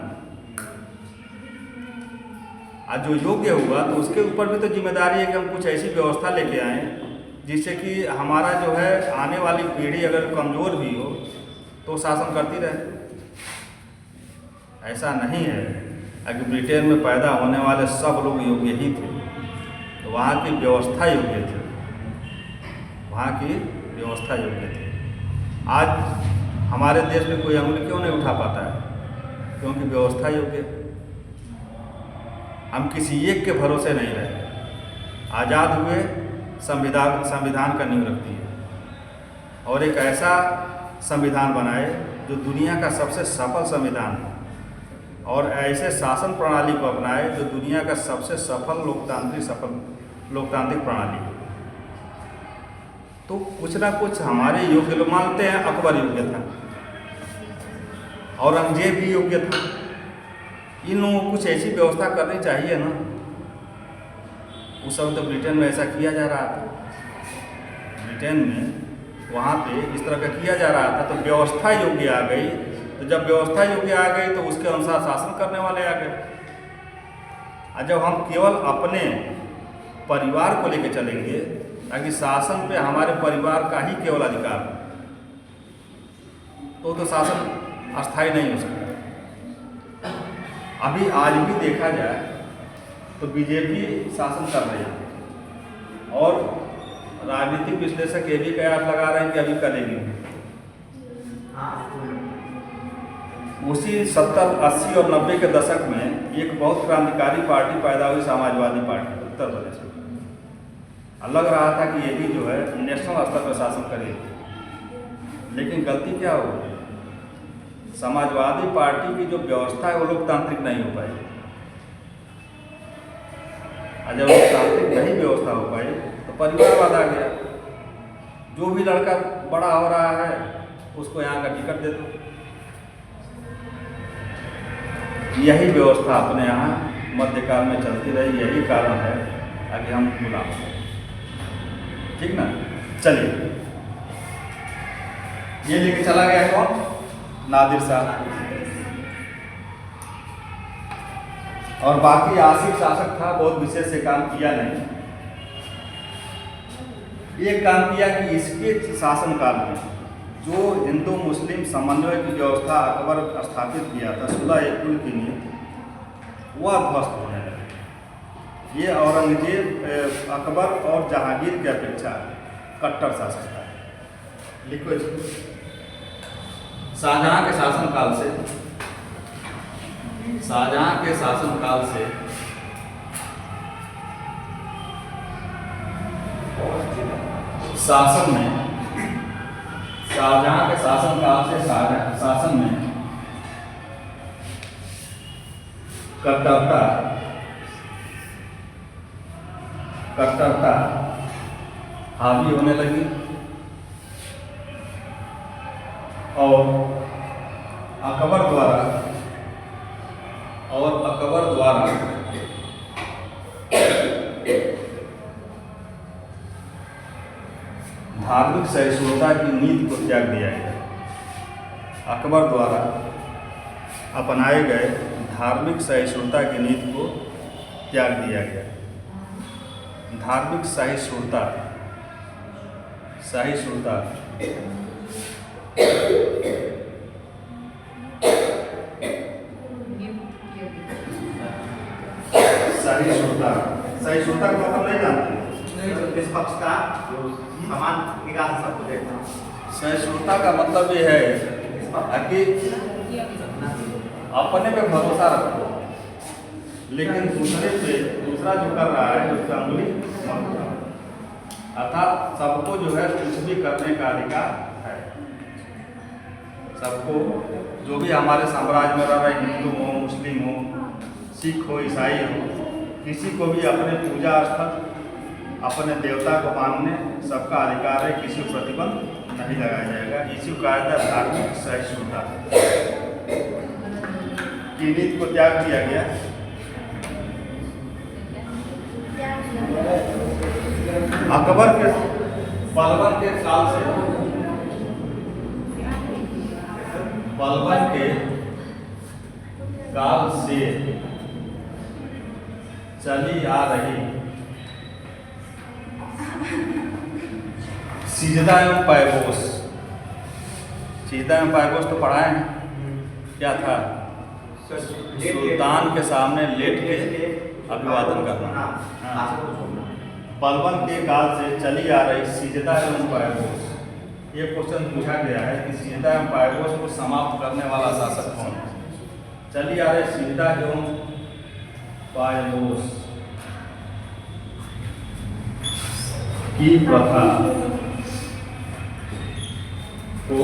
आज जो योग्य हुआ तो उसके ऊपर भी तो जिम्मेदारी है कि हम कुछ ऐसी व्यवस्था लेके आएँ जिससे कि हमारा जो है आने वाली पीढ़ी अगर कमज़ोर भी हो तो शासन करती रहे। ऐसा नहीं है कि ब्रिटेन में पैदा होने वाले सब लोग योग्य ही थे। तो वहाँ की व्यवस्था योग्य थी, वहाँ की व्यवस्था योग्य थी। आज हमारे देश में कोई अंगुली क्यों नहीं उठा पाता है? क्योंकि व्यवस्था योग्य है। हम किसी एक के भरोसे नहीं रहे। आज़ाद हुए, संविधान का नींव रखती है और एक ऐसा संविधान बनाए जो दुनिया का सबसे सफल संविधान है, और ऐसे शासन प्रणाली को अपनाए जो दुनिया का सबसे सफल लोकतांत्रिक प्रणाली है। तो कुछ ना कुछ हमारे योग्य लोग मानते हैं। अकबर योग्य था, औरंगजेब भी योग्य था। इन लोगों को कुछ ऐसी व्यवस्था करनी चाहिए ना। उस समय तो ब्रिटेन में ऐसा किया जा रहा था। ब्रिटेन में वहाँ पे इस तरह का किया जा रहा था, तो व्यवस्था योग्य आ गई। तो जब व्यवस्था योग्य आ गई तो उसके अनुसार शासन करने वाले आ गए। और जब हम केवल अपने परिवार को लेकर चलेंगे ताकि शासन पे हमारे परिवार का ही केवल अधिकार हो, तो शासन अस्थायी नहीं हो सकता। अभी आज भी देखा जाए तो बीजेपी शासन कर रही है और राजनीतिक विश्लेषक ये भी कयास लगा रहे हैं कि अभी करेगी। उसी 70, 80 और 90 के दशक में एक बहुत क्रांतिकारी पार्टी पैदा हुई, समाजवादी पार्टी, उत्तर प्रदेश में। लग रहा था कि ये भी जो है नेशनल स्तर पर शासन करेगी, लेकिन गलती क्या हो गई? समाजवादी पार्टी की जो व्यवस्था है वो लोकतांत्रिक नहीं हो पाई। और जब लोकतांत्रिक नहीं व्यवस्था हो पाई तो परिवारवाद आ गया। जो भी लड़का बड़ा हो रहा है उसको यहाँ का टिकट दे दो। यही व्यवस्था अपने यहाँ मध्यकाल में चलती रही, यही कारण है अभी हम गुलाम हैं। ठीक ना। चलिए, ये लेके चला गया कौन? नादिर साहब। और बाकी आसिफ शासक था, बहुत विशेष से काम किया नहीं। एक काम किया कि इसके शासनकाल में जो हिंदू मुस्लिम समन्वय की व्यवस्था अकबर स्थापित किया था, सुलह कुल की नीति, वह ध्वस्त होने लगी। ये औरंगजेब अकबर और जहांगीर की अपेक्षा कट्टर शासक था। लिखो इसको। शाहजहां के शासनकाल से शासन में शाहजहां के शासनकाल से शासन में कट्टरता हावी होने लगी और अकबर द्वारा धार्मिक सहिष्णुता की नीति को त्याग दिया गया। अकबर द्वारा अपनाए गए धार्मिक सहिष्णुता की नीति को त्याग दिया गया। धार्मिक सहिष्णुता सहिष्णुता का मतलब नहीं जानते? निष्पक्षता, समान निगाह से सबको देखना। सहिष्णुता का मतलब ये है कि अपने पे भरोसा रखो, लेकिन दूसरा जो कर रहा है उसका अंगुली मत उठाओ। अर्थात सबको जो है कुछ भी करने का अधिकार है। सबको, जो भी हमारे साम्राज्य में रह रहे, हिंदू हो, मुस्लिम हो, सिख हो, ईसाई हो, किसी को भी अपने पूजा स्थल, अपने देवता को मानने सबका अधिकार है। किसी को प्रतिबंध नहीं लगाया जाएगा। इसी को कहा जाता है धार्मिक सहिष्णुता की नीति को त्याग दिया गया। अकबर के बलबन के काल से चली आ रही सिजदा एवं पायबोस तो पढ़ा है। क्या था? सुल्तान के सामने लेट के अभिवादन करना। बलबन के काल से चली आ रही सिजदा एवं पायबोस, ये क्वेश्चन पूछा गया है कि सिजदा एवं पायबोस को समाप्त करने वाला शासक कौन है? चली आ रही सिजदा एवं पायबोस की प्रथा को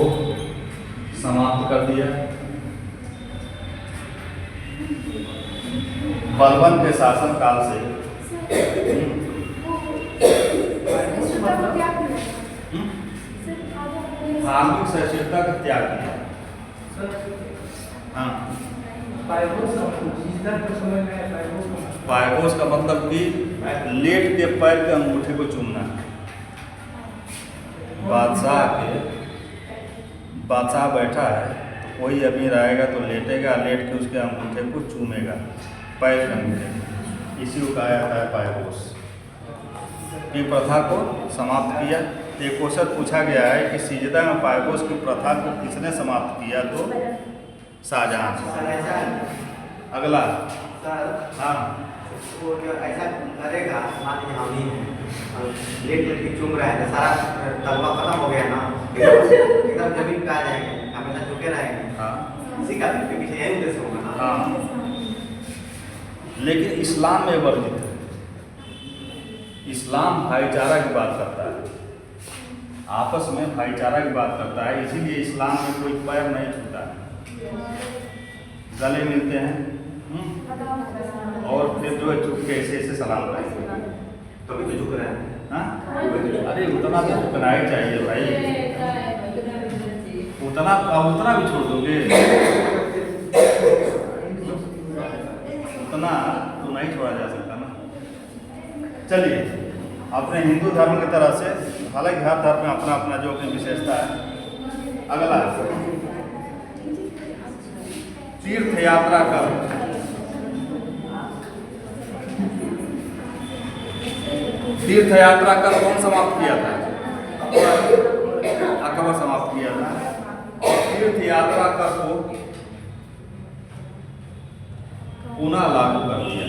समाप्त कर दिया। बलबन के शासन काल से धार्मिक सहिष्णुता का त्याग किया। हाँ, पायबोस का मतलब कि लेट के पैर के अंगूठे को चूमना। बादशाह बैठा है, तो कोई अमीर आएगा तो लेटेगा, लेट के उसके अंगूठे को चूमेगा, पैर के अंगूठे। इसी को कहा जाता है पायबोस। की प्रथा को समाप्त किया। एक क्वेश्चन पूछा गया है कि सिजदा में पायबोस की प्रथा को किसने समाप्त किया? तो शाहजहां। अगला, हाँ, वो जो ऐसा करेगा, मान लीजिए हम ही लेट के चूम रहे हैं, सारा तलवा खत्म हो गया ना, एकदम जमीन पे आ जाएंगे, हमेशा झुके रहेंगे। हाँ, इसी का पीछे यही उद्देश्य होगा ना। हाँ, लेकिन इस्लाम में वर्जित है। इस्लाम भाईचारा की बात करता है, आपस में भाईचारा की बात करता है। इसीलिए इस्लाम में कोई पैर नहीं छूता है, गले मिलते हैं और फिर जो है चुप के ऐसे सलाम करेंगे। तभी तो झुक रहे हैं। हाँ, अरे उतना तो झुकना ही चाहिए भाई। उतना भी छोड़ दोगे, उतना नहीं छोड़ा जा सकता ना। चलिए, अपने हिंदू धर्म की तरह से, हालांकि हर धर्म में अपना अपना जो अपनी विशेषता है। अगला तीर्थ यात्रा का तीर्थ यात्रा कर कौन समाप्त किया था? अकबर समाप्त किया था। और तीर्थ यात्रा कर को पुनः लागू कर दिया।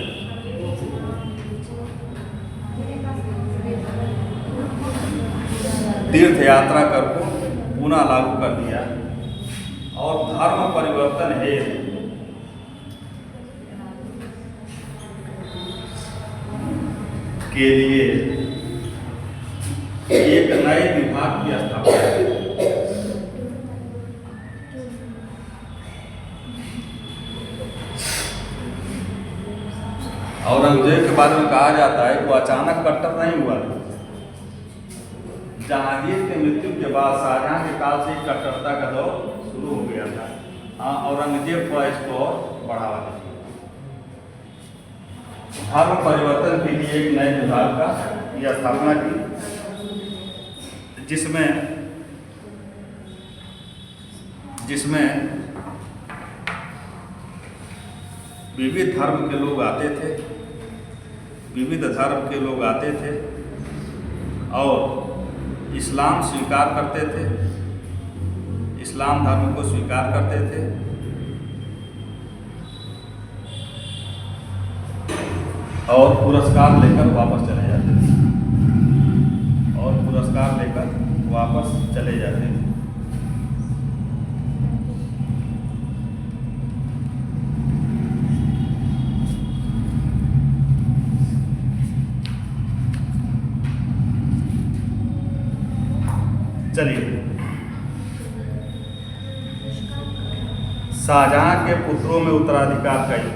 तीर्थ यात्रा कर को पुनः लागू कर दिया और धर्म परिवर्तन है के लिए एक नए विभाग की स्थापना की। औरंगजेब के बारे में कहा जाता है कि वो अचानक कट्टर नहीं हुआ था। जहांगीर की मृत्यु के बाद शाहजहां के काल से कट्टरता का दौर शुरू हो गया था। हाँ, औरंगजेब को इसको बढ़ावा दिया। धर्म परिवर्तन के लिए एक नए विभाग का यह स्थापना की, जिसमें विविध धर्म के लोग आते थे, और इस्लाम स्वीकार करते थे, इस्लाम धर्म को स्वीकार करते थे। और पुरस्कार लेकर वापस चले जाते थे। चलिए, शाहजहां के पुत्रों में उत्तराधिकार का युग,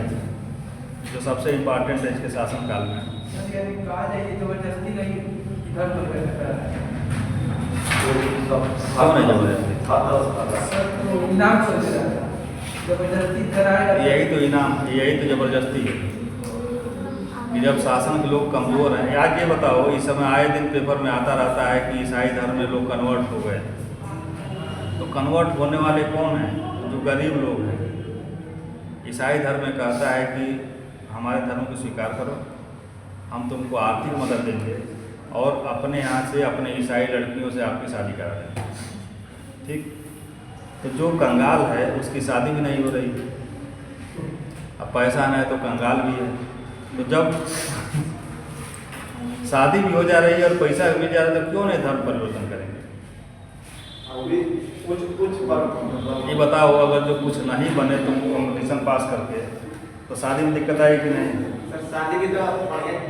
जो सबसे इम्पोर्टेंट है इसके शासनकाल में। कहा जाए कि जबरदस्ती नहीं, इधर तो इनाम सोच रहा था, जबरदस्ती कराएगा। यही तो जबरदस्ती है कि जब शासन के लोग कमज़ोर हैं। आज ये बताओ, इस समय आए दिन पेपर में आता रहता है कि ईसाई धर्म में लोग कन्वर्ट हो गए। तो कन्वर्ट होने वाले कौन हैं? जो गरीब लोग हैं। ईसाई धर्म में कहता है कि हमारे धर्म को स्वीकार करो, हम तुमको आर्थिक मदद देंगे और अपने यहाँ से अपने ईसाई लड़कियों से आपकी शादी करा देंगे। ठीक, तो जो कंगाल है उसकी शादी भी नहीं हो रही। अब पैसा नहीं है तो कंगाल भी है। तो जब शादी भी हो जा रही है और पैसा भी मिल जा रहा है, तो क्यों नहीं धर्म परिवर्तन करेंगे? ये बताओ, अगर जो कुछ नहीं बने तुम कॉम्पिटिशन पास करके, तो शादी में दिक्कत आएगी कि नहीं? सर शादी भी तो करा रहे हैं।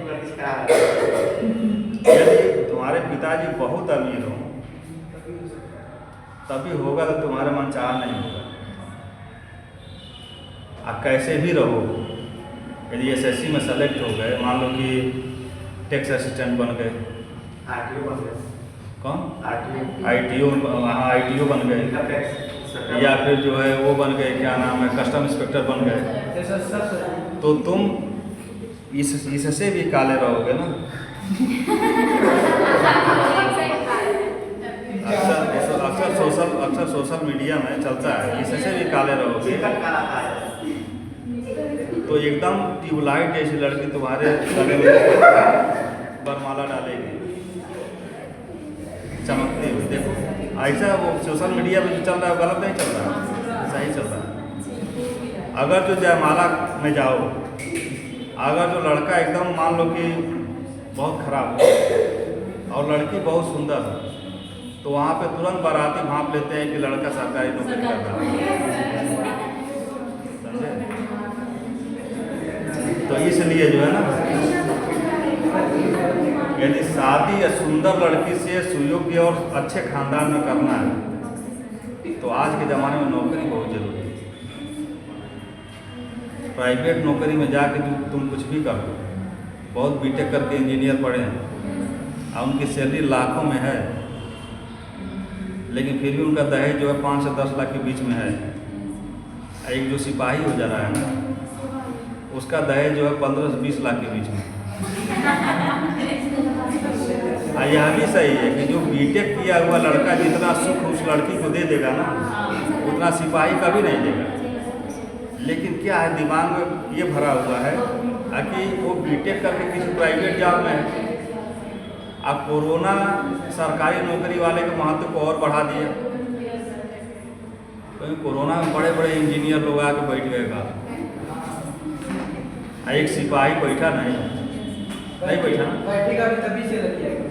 यदि तुम्हारे पिताजी बहुत अमीर हों तभी होगा, तो तुम्हारा मन चाह नहीं होगा। आप कैसे भी रहो, यदि एसएससी में सेलेक्ट हो गए, मान लो कि टैक्स असिस्टेंट बन गए, आरटीओ बन गए। कौन? आरटीओ, वहाँ आईटीओ बन गए, या फिर जो है वो बन गए, क्या नाम है, कस्टम इंस्पेक्टर बन गए, तो तुम इससे भी काले रहोगे ना। अक्सर सोशल मीडिया में चलता है, इससे भी काले रहोगे। तो एकदम ट्यूबलाइट जैसी लड़की तुम्हारे गले में बरमाला डालेगी, चमकती हुई। देखो, ऐसा वो सोशल मीडिया में जो चल रहा है गलत नहीं चल रहा है, सही चल रहा है। अगर जो जयमाला में जाओ, अगर जो लड़का एकदम मान लो कि बहुत खराब हो और लड़की बहुत सुंदर है, तो वहाँ पे तुरंत बाराती भांप लेते हैं कि लड़का सरकारी नौकरी कर रहा है। समझे? तो इसलिए जो है ना, यदि शादी या सुंदर लड़की से सुयोग्य और अच्छे खानदान में करना है, तो आज के ज़माने में नौकरी बहुत जरूरी है। प्राइवेट नौकरी में जाके तुम कुछ भी कर लो, बहुत बीटेक करके इंजीनियर पढ़े हैं और उनकी सैलरी लाखों में है, लेकिन फिर भी उनका दहेज जो है 5 से 10 लाख के बीच में है। एक जो सिपाही हो जा रहा है ना, उसका दहेज जो है 15 से 20 लाख के बीच में। यह भी सही है कि जो बीटेक किया हुआ लड़का जितना सुख उस लड़की को दे देगा ना, उतना सिपाही कभी नहीं देगा। लेकिन क्या है, दिमाग में ये भरा हुआ है कि वो बीटेक करके किसी प्राइवेट जॉब में है। अब कोरोना सरकारी नौकरी वाले के महत्व को और बढ़ा दिया, क्योंकि कोरोना में बड़े बड़े इंजीनियर लोग आके बैठ गए का, एक सिपाही बैठा नहीं बैठा ना, बैठेगा भी तभी से लग जाएगा,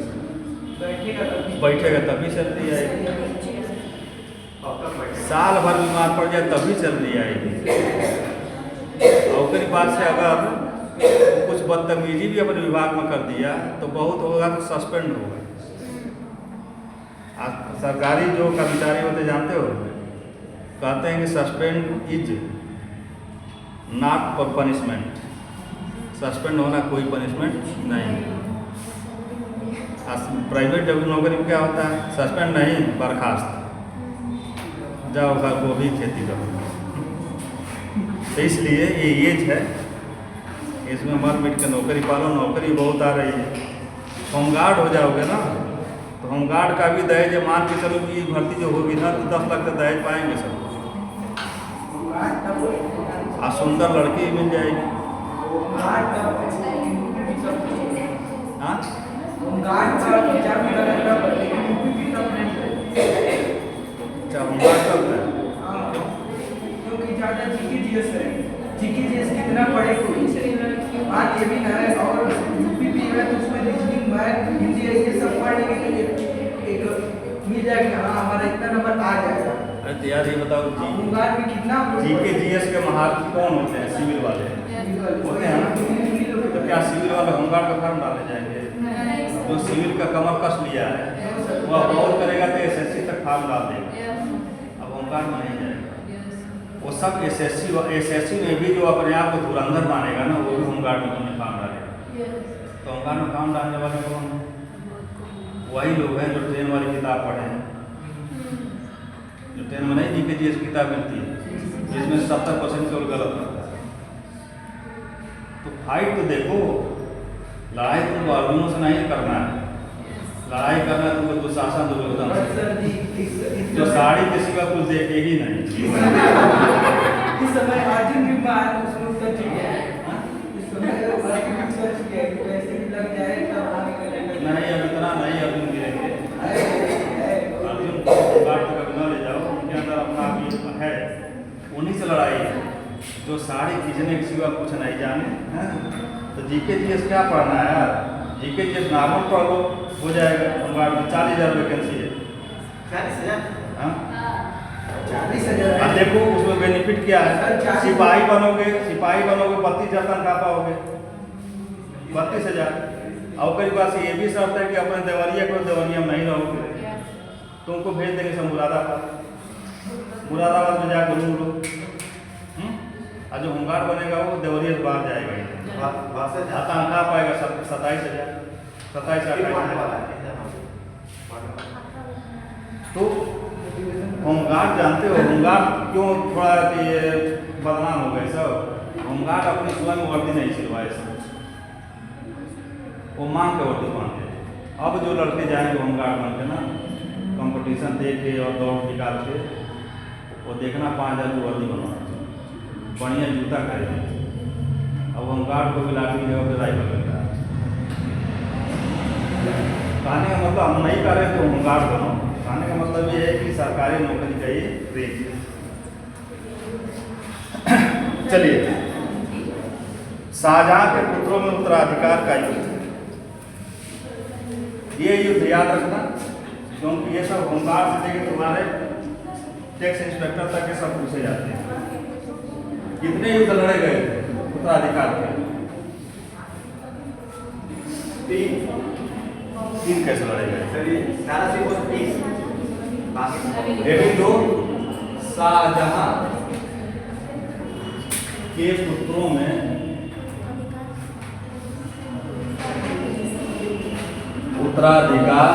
बैठेगा तभी सैलरी आएगी, साल भर बीमार पड़ जाए तभी सैलरी आएगी। और उसके बाद से अगर कुछ बदतमीजी भी अपने विभाग में कर दिया तो बहुत होगा तो सस्पेंड होगा। सरकारी जो कर्मचारी होते जानते हो, कहते हैं कि suspend is not for punishment, suspend होना कोई पनिशमेंट नहीं। प्राइवेट जब नौकरी में क्या होता है, सस्पेंड नहीं बर्खास्त, जाओ घर को भी खेती करो। तो इसलिए ये एज है, इसमें मर मिट के नौकरी पालो। नौकरी बहुत आ रही है, होमगार्ड हो जाओगे ना तो होमगार्ड का भी दहेज मान के चलो कि भर्ती जो होगी ना तो 10 लाख का दहेज पाएंगे सब, और सुंदर लड़की मिल जाएगी। हाँ क्योंकि ज़्यादा जीके जीएस कितना पढ़े कोई बात ये भी ना है, और यूपी भी है तो उसमें रीजनिंग मैथ हिंदी ये सब पढ़ने के लिए एक मिल जाएगा, हाँ हमारा इतना नंबर आ जाएगा। अरे तो यार ये बताओ होमगार्ड में कितना जीके जीएस के महारथी कौन होते हैं? सिविल वाले होते हैं ना। तो क्या सिविल वाले होमगार्ड का फॉर्म डाले जाएंगे? जो सिविल का कमर कस लिया है वह बहुत करेगा तो एसएससी तक फॉर्म डाल देगा, अब होमगार्ड में नहीं जाएगा। वो सब एसएससी में भी जो अपने आप को धुरंधर मानेगा ना, वो भी होमगार्ड में फॉर्म डालेगा। तो होमगार्ड में फॉर्म डालने वाले कौन? वही लोग हैं जो ट्रेन वाली किताब पढ़े हैं, जो ट्रेन में नहीं जीके जीएस किताब मिलती है जिसमें 70% केवल गलत होता है। तो फाइट तो देखो, लड़ाई तुमको अर्जुनों से नहीं करना है, लड़ाई करना है तुमको दुशासन दुर्योधन से, जो साड़ी के सिवा कुछ देखे ही नहीं। इस समय अर्जुन भी बात उसमें उतर चुके हैं, इस समय अर्जुन भी सोच चुके हैं कि वैसे भी लग जाए तो नहीं, अब इतना नहीं अर्जुन गिरेंगे। अर्जुन को होमगार्ड तक न ले जाओ, उनके अंदर अपना भी है, उन्हीं से लड़ाई है जो साड़ी खींचने के सिवा कुछ नहीं जाने। तो जीके जीएस क्या पढ़ना है यार, जीके जीएस नॉर्मल पढ़ लो हो जाएगा। होमगार्ड में 40,000 वैकेंसी है। 40,000? हाँ 40,000। अब देखो उसमें बेनिफिट क्या है, सिपाही बनोगे 32,000 तनख्वाह पाओगे, 32,000। और कई बार से ये भी शर्त है कि अपने देवरिया को देवरिया में नहीं रहोगे, तुमको भेज देंगे सब मुरादाबाद में जाकर रूम लो। और जो होमगार्ड बनेगा वो देवरिया से बाहर जाएगा, तनख्वाह पाएगा 27,000। तो होमगार्ड जानते हो होमगार्ड क्यों थोड़ा ये बदनाम हो गए सब? होमगार्ड अपनी स्वयं वर्दी नहीं सिलवाए सब, वो मांग के वर्दी बांधते। अब जो लड़के जाएंगे होमगार्ड बन के ना, कंपटीशन दे के और दौड़ निकाल के, वो देखना 5,000 की वर्दी बनवा, बढ़िया जूता खरीदे। अब होमगार्ड को भी लाठी जगह पे राइफल लगता है। कहने का मतलब हम नहीं कर रहे तो होमगार्ड बनो, कहने का मतलब ये है कि सरकारी नौकरी का ये रेंज है। चलिए, शाहजहां के पुत्रों में उत्तराधिकार का युद्ध, ये युद्ध याद रखना, क्योंकि ये सब होमगार्ड से लेकर तुम्हारे टैक्स इंस्पेक्टर तक के सब पूछे जाते हैं। कितने युद्ध लड़े गए उत्तराधिकार के? 3 कैसे लड़े गए? लेकिन दो शाहजहां के पुत्रों में उत्तराधिकार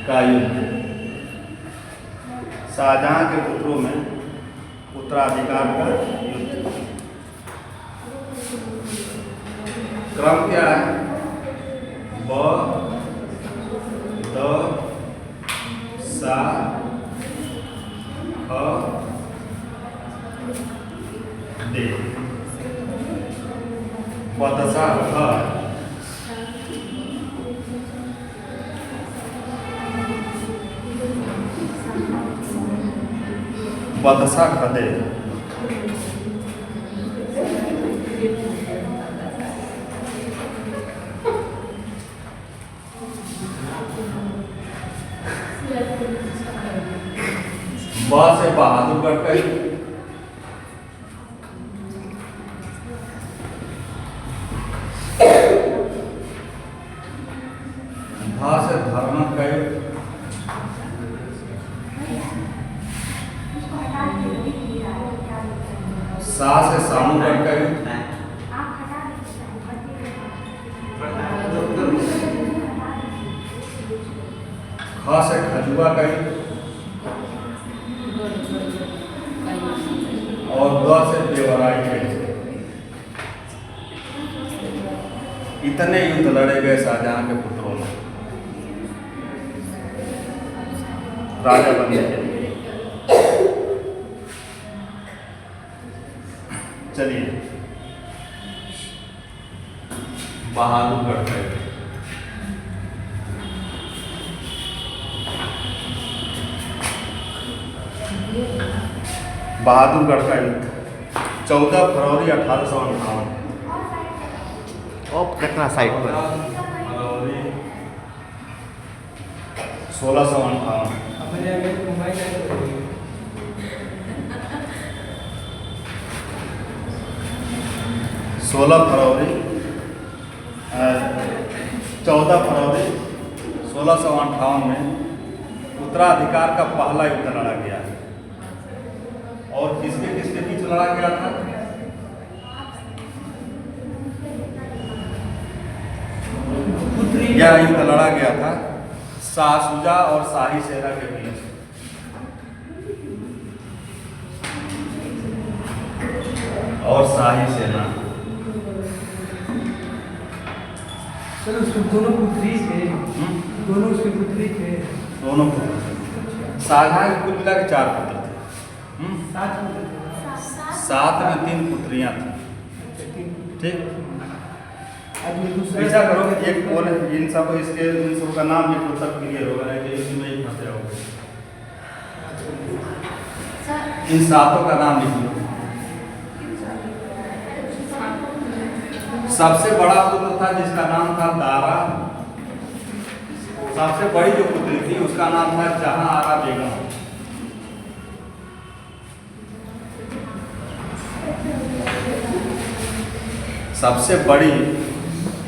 का युद्ध, शाहजहां के पुत्रों में उत्तराधिकार का युद्ध। क्रम क्या है? ब द सा ख दे। बदसा ख बदसा खदे। ब से बहादुर गढ़करी। ध से धर्म कई। सा से सामू गढ़करी। ख से खजुआ कई। और द से देवराई कई। इतने युद्ध लड़े गए शाहजहां के पुत्रों में राजा बनने के लिए। चलिए, बहादुर गढ़करी। बहादुरगढ़ का युद्ध 14 फरवरी 1858। और कितना साइड पर? फरवरी 1658। अपने आगे मोबाइल है। 14 फरवरी 1658 में उत्तराधिकार का पहला युद्ध लड़ा गया। और किसके किसके बीच लड़ा गया था? यह युद्ध लड़ा गया था शाह शुजा और शाही सेना के बीच। और शाही सेना सर उसके दोनों पुत्री थे। दोनों उसके पुत्री थे। दोनों पुत्र। शाहजहां के कुल मिला के 4 पुत्र थे। 7 पुत्र थे। 7 में 3 पुत्रियां थी। ठीक, अब ये दूसरा ऐसा करो कि एक और इन सबका नाम लिख लो, सब क्लियर होगा, नहीं तो इसी में ही फंसे होगे। इन 7 का नाम लिख लो। सबसे बड़ा पुत्र था जिसका नाम था दारा। सबसे बड़ी जो पुत्री थी उसका नाम था जहां आरा बेगम। सबसे बड़ी,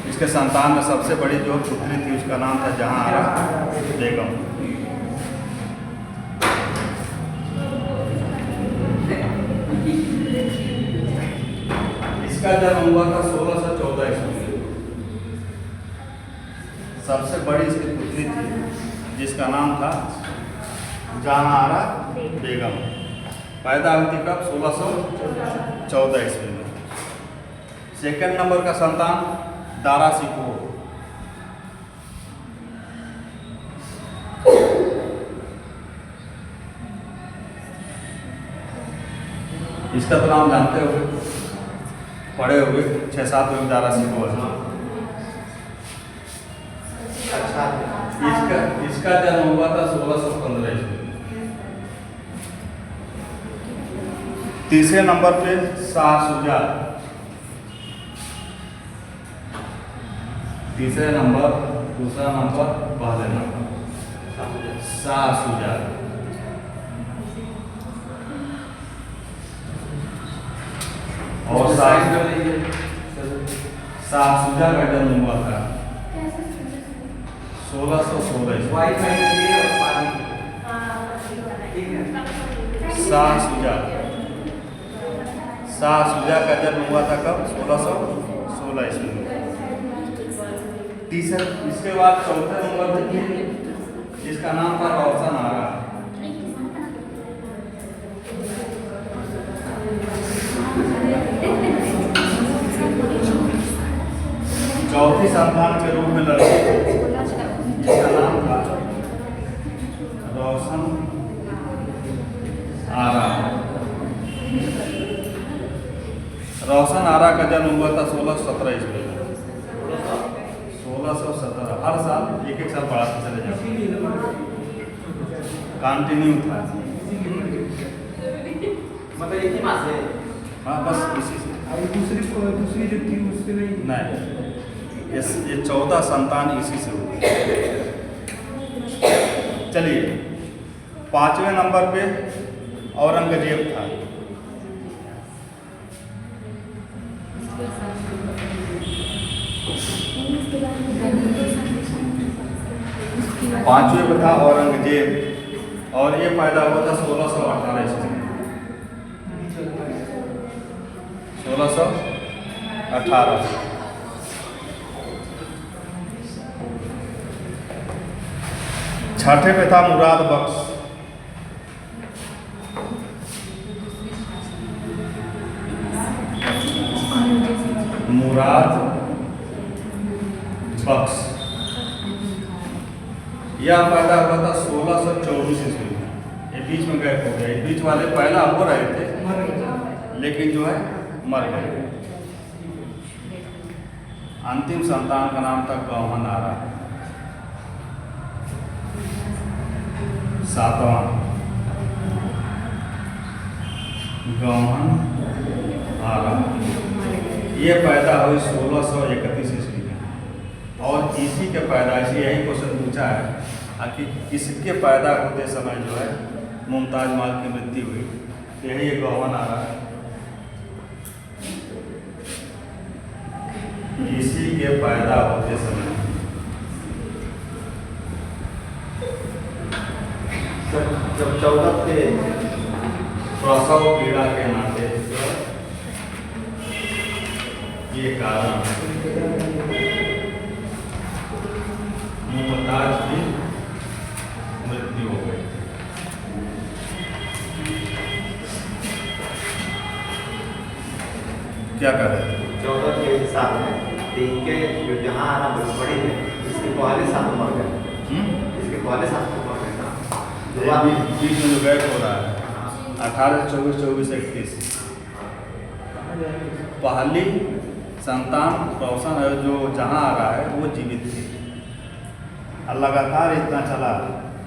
इसके संतान में सबसे बड़ी जो पुत्री थी उसका नाम था जहां आरा बेगम। इसका जन्म हुआ था 1614 ईस्वी में। सबसे बड़ी इसकी पुत्री थी जिसका नाम था जहां आरा बेगम। पैदा हुई थी कब? 1614 ईस्वी में। सेकंड नंबर का संतान दारा सिकोह। इसका तो नाम जानते हो, पढ़े हुए 6-7 लोग दारा सिकोह है। अच्छा, इसका जन्म हुआ था 1615 ईस्वी में। तीसरे नंबर पे शाह शुजा। तीसरे नंबर, दूसरा नंबर, पहले नंबर शाह शुजा। और शाह शुजा का जन्म हुआ था 1616 ईस्वी। वाइट और पानी। ठीक है। शाह शुजा का जन्म हुआ था कब? 1616 ईस्वी में। तीसरे, इसके बाद चौथे नंबर पे थे जिसका नाम था रोशन आरा। संतान के रूप में लड़की थी, जिसका नाम था रोशन आरा। रोशन आरा का जन्म हुआ था 1617 ईस्वी में। 1617 हर साल एक साल बढ़ाते चले जाते, कंटिन्यू था। मतलब एक ही मास है। हाँ बस इसी से दूसरी जो थी उससे नहीं, ये 14 संतान इसी से हुई। चलिए 5वें नंबर पे औरंगजेब था। पांचवें पे था औरंगजेब और ये पैदा हुआ था 1618 ईस्वी में। 1618। छठे पे था मुराद बख्श। मुराद बख्श यह पैदा हुआ था 1624 ईस्वी में। ये बीच में गैप हो गया, ये बीच वाले पहला हो रहे थे लेकिन जो है मर गए। अंतिम संतान का नाम था गौहन आरा। 7वां गौहन आरा, ये पैदा हुई 1631 ईस्वी में। और इसी के पैदाइशी यही क्वेश्चन पूछा है कि किसके पैदा होते समय जो है मुमताज महल की मृत्यु हुई, तो यही एक गौहन आरा है। इसी के पैदा होते समय जब 14 पे प्रसव पीड़ा के नाते ये कारण मुमताज की मृत्यु हो गई। क्या कर रहे थे? 14 के हिसाब में इनके जो जहाँ आना बड़ी है, इसके पहले साल में मर गए। इसके पहले साल में मर गए ना, बीच में जो गैप हो रहा है 18, 24, 24, 31 पहली संतान रोशन है जो जहाँ आ रहा है वो जीवित थी। और लगातार इतना चला,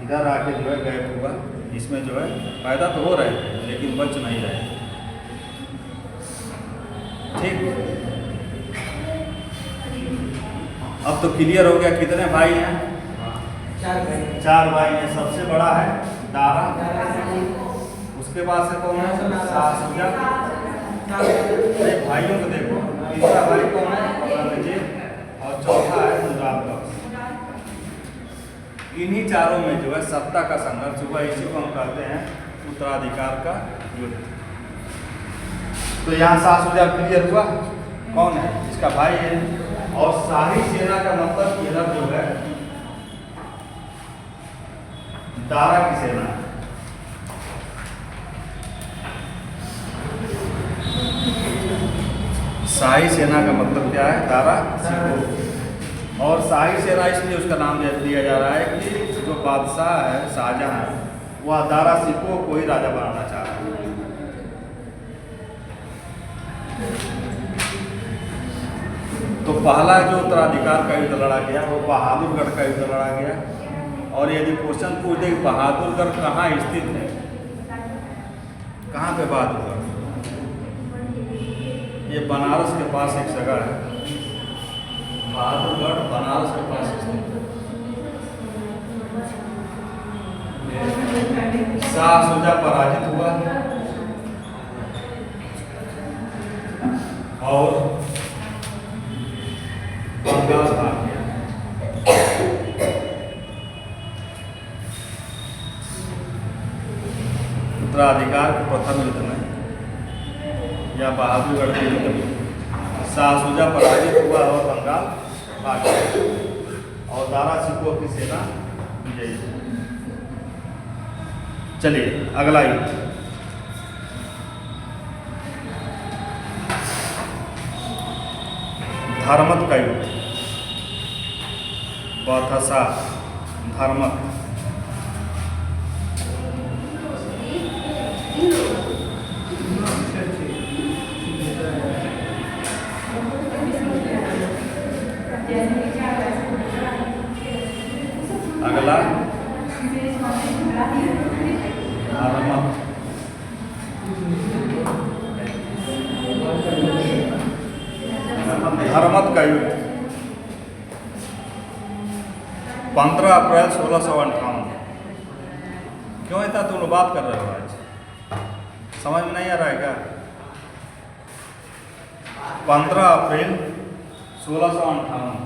इधर आके जो है गैप हुआ। इसमें जो है पैदा तो हो रहे थे लेकिन बच नहीं रहे। ठीक, अब तो क्लियर हो गया कितने भाई हैं? 4 भाई हैं। सबसे बड़ा है दारा, उसके बाद से कौन है? शाहसुजा। भाइयों को देखो, तीसरा भाई कौन है? औरंगजेब। और चौथा है मुराद बख्श। इन्हीं चारों में जो है सत्ता का संघर्ष हुआ। इसी को हम कहते हैं उत्तराधिकार का युद्ध। तो यहाँ शाहसुजा क्लियर हुआ कौन है? इसका भाई है। और शाही सेना का मतलब इधर जो है दारा की सेना है। शाही सेना का मतलब क्या है? दारा सिकोह। और शाही सेना इसलिए उसका नाम दिया जा रहा है कि जो बादशाह है शाहजहां, वह दारा सिकोह को ही राजा बनाना चाह रहा है। तो पहला जो उत्तराधिकार का युद्ध लड़ा गया वो बहादुरगढ़ का युद्ध लड़ा गया। और यदि क्वेश्चन पूछ दे कि बहादुरगढ़ कहाँ स्थित है, कहाँ पे बहादुरगढ़? ये बनारस के पास एक जगह है। बहादुरगढ़ बनारस के पास स्थित है। शाहसुजा पराजित हुआ और बंगाल भाग गया। उत्तराधिकार के प्रथम युद्ध में या बहादुरगढ़ के युद्ध में शाहसुजा पराजित हुआ और बंगाल भाग गया और दारा सिकोह की सेना विजयी हुई। चलिए अगला युद्ध, धर्मत का युद्ध। बौथसा धर्मक। अगला धर्मक। धर्मत का युद्ध 15 अप्रैल 1658। क्यों इतना तुम लोग बात कर रहे हो आज? समझ में नहीं आ रहा है क्या? 15 अप्रैल 1658।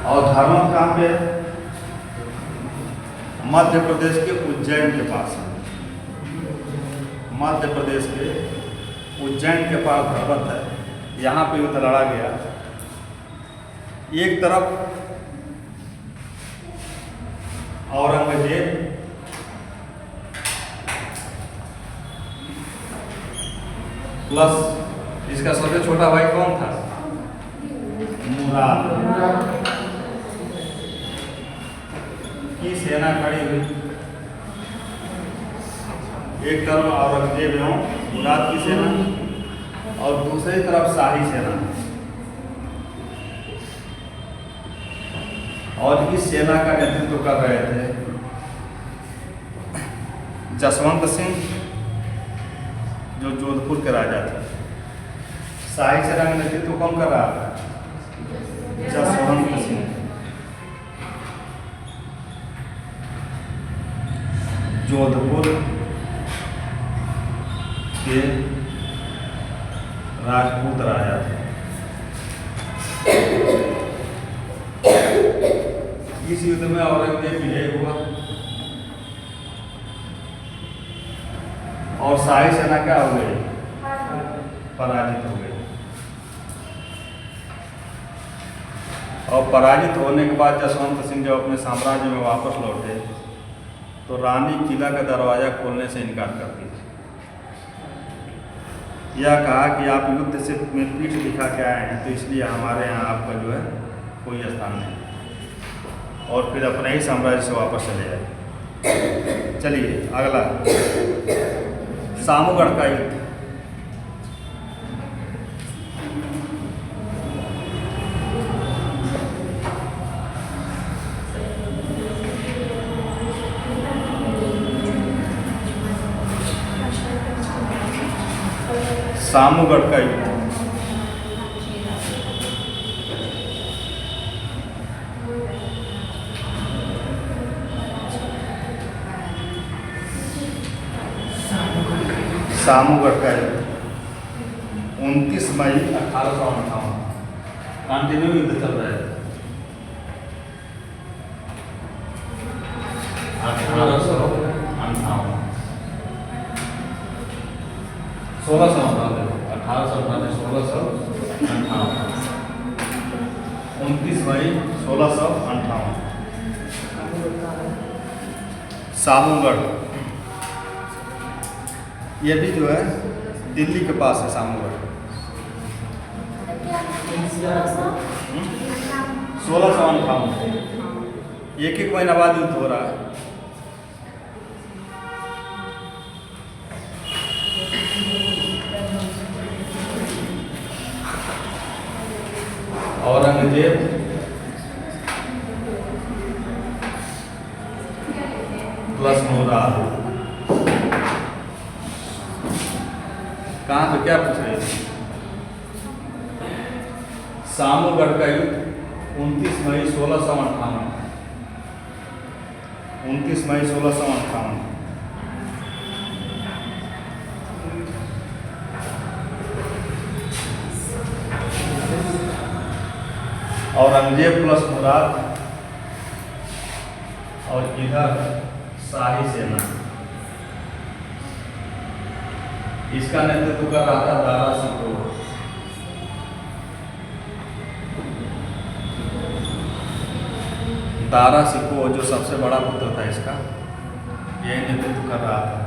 और धर्मत कहाँ पे? मध्य प्रदेश के उज्जैन के पास है। मध्य प्रदेश के उज्जैन के पास धर्मत है। यहाँ पे युद्ध लड़ा गया। एक तरफ औरंगजेब प्लस इसका सबसे छोटा भाई कौन था? मुराद की सेना खड़ी हुई। एक तरफ औरंगजेब एवं मुराद की सेना और दूसरी तरफ शाही सेना। और इस सेना का नेतृत्व कर रहे थे जसवंत सिंह, जो जोधपुर के राजा थे। शाही सेना का नेतृत्व कौन कर रहा था? जसवंत सिंह। जोधपुर के राजपूत राजा थे। इस युद्ध में औरंगजेब विजय हुआ और शाही सेना क्या हो गई? पराजित हो गई। और पराजित होने के बाद जसवंत सिंह जब अपने साम्राज्य में वापस लौटे तो रानी किला का दरवाजा खोलने से इनकार कर दी। यह कहा कि आप युद्ध से में पीठ दिखा के आए हैं, तो इसलिए हमारे यहाँ आपका जो है कोई स्थान नहीं। और फिर अपने ही साम्राज्य से वापस चले आए। चलिए अगला सामूगढ़ का युद्ध। सामूगढ़ का युद्ध सामूगढ़ का युद्ध 29 मई 1858। कंटिन्यू युद्ध चल रहा है। 1858 29 मई 1658। सामूगढ़ ये भी जो है दिल्ली के पास है। सामूगढ़ 1658। एक महीना बाद युद्ध हो रहा है। औरंगजेब प्लस मुराद। कहाँ पे क्या पूछ रहे थे? सामूगढ़ का युद्ध 29 मई 1658। 29 मई 1658। औरंगजेब प्लस मुराद और इधर शाही सेना। इसका नेतृत्व कर रहा था दारा शिकोह। दारा शिकोह जो सबसे बड़ा पुत्र था इसका, यही नेतृत्व कर रहा था।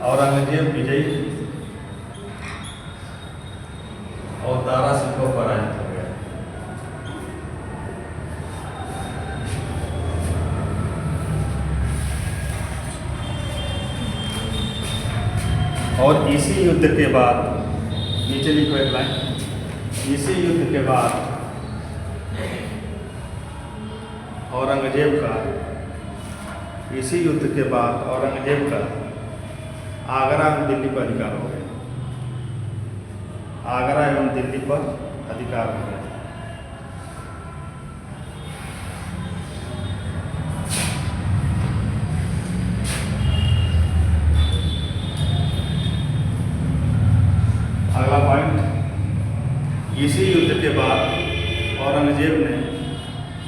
औरंगजेब विजयी और दारा सिकोह पराजित हो गया। और इसी युद्ध के बाद, नीचे लिखो एक लाइन, इसी युद्ध के बाद औरंगजेब का आगरा एवं दिल्ली पर अधिकार हो गया। आगरा एवं दिल्ली पर अधिकार हो गया। अगला पॉइंट, इसी युद्ध के बाद औरंगजेब ने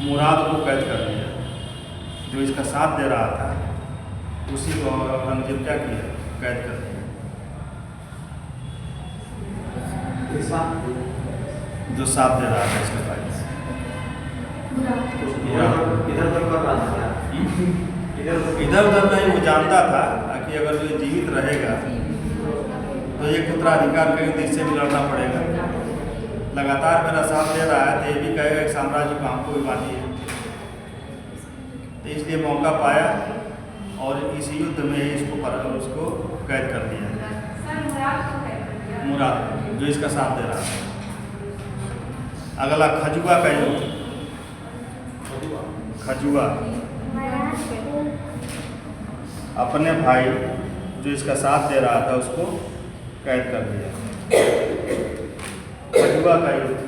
मुराद को कैद कर लिया। जो इसका साथ दे रहा था उसी को औरंगजेब क्या किया, कैद कर दिया। जो साथ दे रहा था इसके भाई इधर उधर नहीं, वो जानता था कि अगर ये जीवित रहेगा तो ये उत्तराधिकार का युद्ध इससे भी लड़ना पड़ेगा। लगातार मेरा साथ दे रहा है तो ये भी कहेगा कि साम्राज्य को हमको भी बांटिए। तो इसलिए मौका पाया और इस युद्ध में उसको कैद कर दिया। मुराद जो इसका साथ दे रहा है। अगला खजुआ का युद्ध। खजुआ अपने भाई जो इसका साथ दे रहा था उसको कैद कर दिया। खजुआ का युद्ध।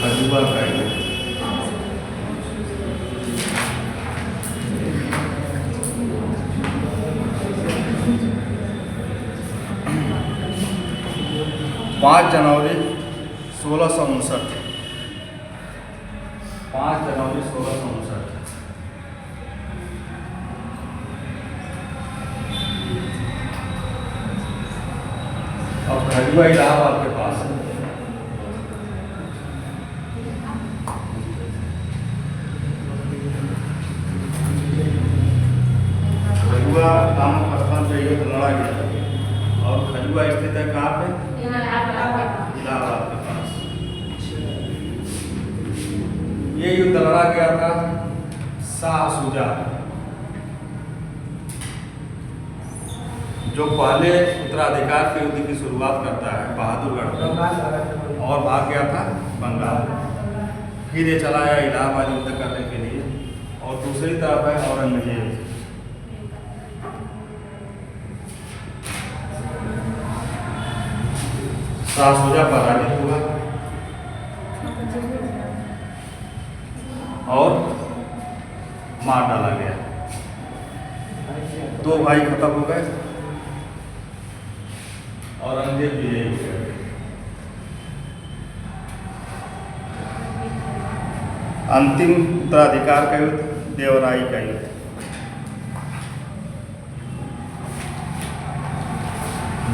खजुआ का युद्ध। 5 जनवरी 1659। 5 जनवरी 1659। अब खजुआ इलाहाबाद के पास है। खजुआ नामक स्थान पे युद्ध लड़ा गया और खजुआ स्थित है कहाँ पे? इलाहाबाद के पास। ये युद्ध लड़ा गया था शाह शुजा, जो पहले उत्तराधिकार के युद्ध की शुरुआत करता है बहादुरगढ़ में और भाग गया था बंगाल। फिर ये चला आया इलाहाबाद युद्ध करने के लिए। और दूसरी तरफ है औरंगजेब। शाह शुजा पराजित हुआ और मार डाला गया। 2 भाई खत्म हो गए। औरंगजेब विजयी हो गया। अंतिम उत्तराधिकार का युद्ध देवराई का युद्ध।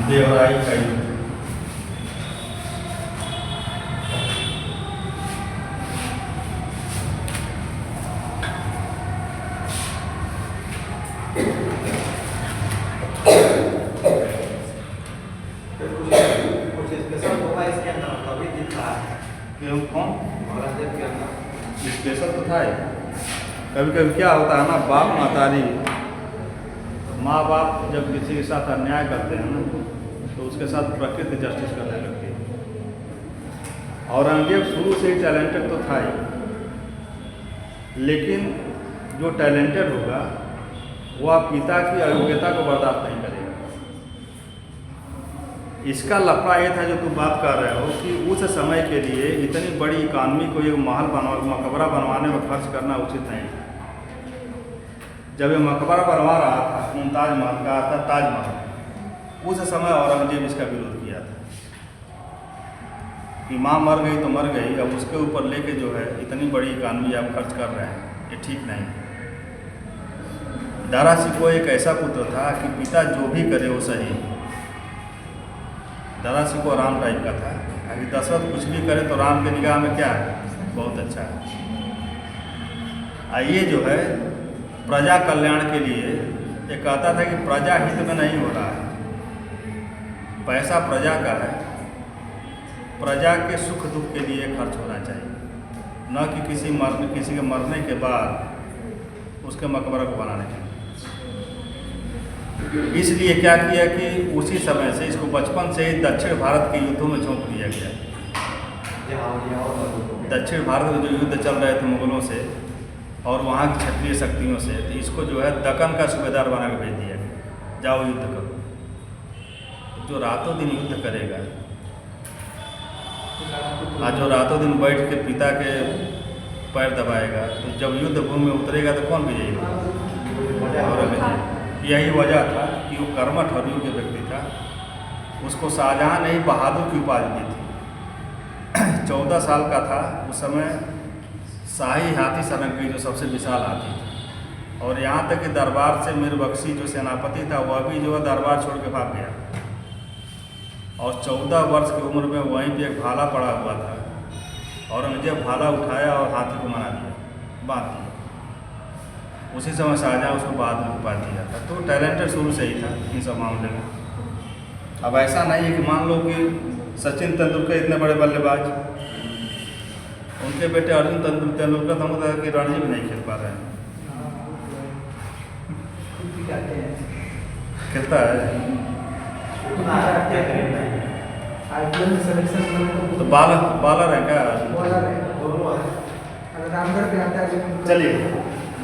देवराई का युद्ध। स्पेशल तो था। कभी कभी क्या होता है ना, बाप महतारी माँ बाप जब किसी के साथ अन्याय करते हैं ना तो उसके साथ प्रकृति जस्टिस करने लगती है। औरंगजेब शुरू से ही टैलेंटेड तो था ही, लेकिन जो टैलेंटेड होगा वह पिता की अयोग्यता को बर्दाश्त नहीं करेगा। इसका लफड़ा ये था जो तुम बात कर रहे हो कि उस समय के लिए इतनी बड़ी इकानमी को एक मकबरा बनवाने में खर्च करना उचित नहीं था। जब ये मकबरा बनवा रहा था मुमताज महल का था ताजमहल, उस समय औरंगजेब इसका विरोध किया था कि माँ मर गई तो मर गई, अब उसके ऊपर लेके जो है इतनी बड़ी इकानमी आप खर्च कर रहे हैं, ये ठीक नहीं। दारा सिकोह एक ऐसा पुत्र था कि पिता जो भी करे वो सही। दारा सिको राम टाइप का था। अभी दशरथ कुछ भी करे तो राम के निगाह में क्या है, बहुत अच्छा है। ये जो है प्रजा कल्याण के लिए ये कहता था कि प्रजा हित में नहीं हो रहा है, पैसा प्रजा का है, प्रजा के सुख दुख के लिए खर्च होना चाहिए, न कि किसी के मरने के बाद उसके मकबरे को बनाने के लिए। इसलिए क्या किया कि उसी समय से इसको बचपन से ही दक्षिण भारत के युद्धों में झोंक दिया गया। दक्षिण भारत में जो युद्ध चल रहे थे मुगलों से और वहाँ की क्षत्रिय शक्तियों से, तो इसको जो है दक्कन का सूबेदार बना के भेज दिया गया, जाओ युद्ध करो। जो रातों दिन युद्ध करेगा, आज जो रातों दिन बैठ के पिता के पैर दबाएगा, तो जब युद्ध भूमि में उतरेगा तो कौन विजयी होगा? औरंगजेब। यही वजह था कि वो कर्मठ और योग्य व्यक्ति था। उसको शाहजहां ने ही बहादुर की उपाधि दी थी। 14 साल का था उस समय शाही हाथी सरंग गई, जो सबसे विशाल हाथी थी। और यहाँ तक कि दरबार से मीर बख्शी जो सेनापति था वह भी जो है दरबार छोड़ के भाग गया। और 14 वर्ष की उम्र में वहीं पे एक भाला पड़ा हुआ था। औरंगजेब भाला उठाया और हाथी को मना दिया, बांध दिया। उसी समय शाहजहां उसको बहादुर की उपाधि दिया था। तो टैलेंटेड शुरू से ही था इन सब मामले में। अब ऐसा नहीं है कि मान लो कि सचिन तेंदुलकर इतने बड़े बल्लेबाज, उनके बेटे अर्जुन तेंदुलकर तो हमको कि रणजी भी नहीं खेल पा रहे हैं। खेलता है तो बॉलर है क्या? चलिए,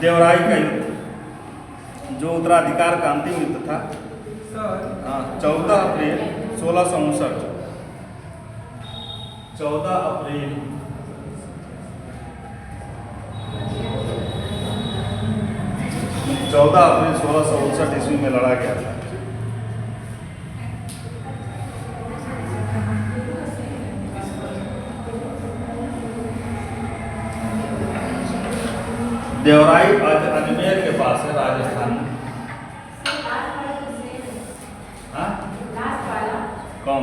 देवराई का युद्ध जो उत्तराधिकार का अंतिम युद्ध था, 14 अप्रैल 1659। 14 अप्रैल 1659 ईस्वी में लड़ा गया था। देवराई अजमेर के पास है, राजस्थान में। हाँ? कौन?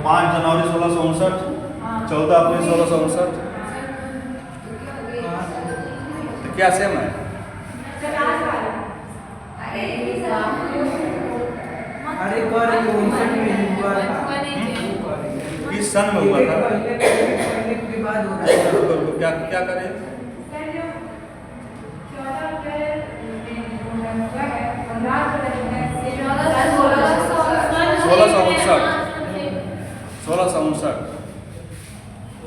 5 जनवरी 1659, 14 अप्रैल 1659। तो क्या सेम है? किस सन में हुआ था? क्या क्या करें? 1659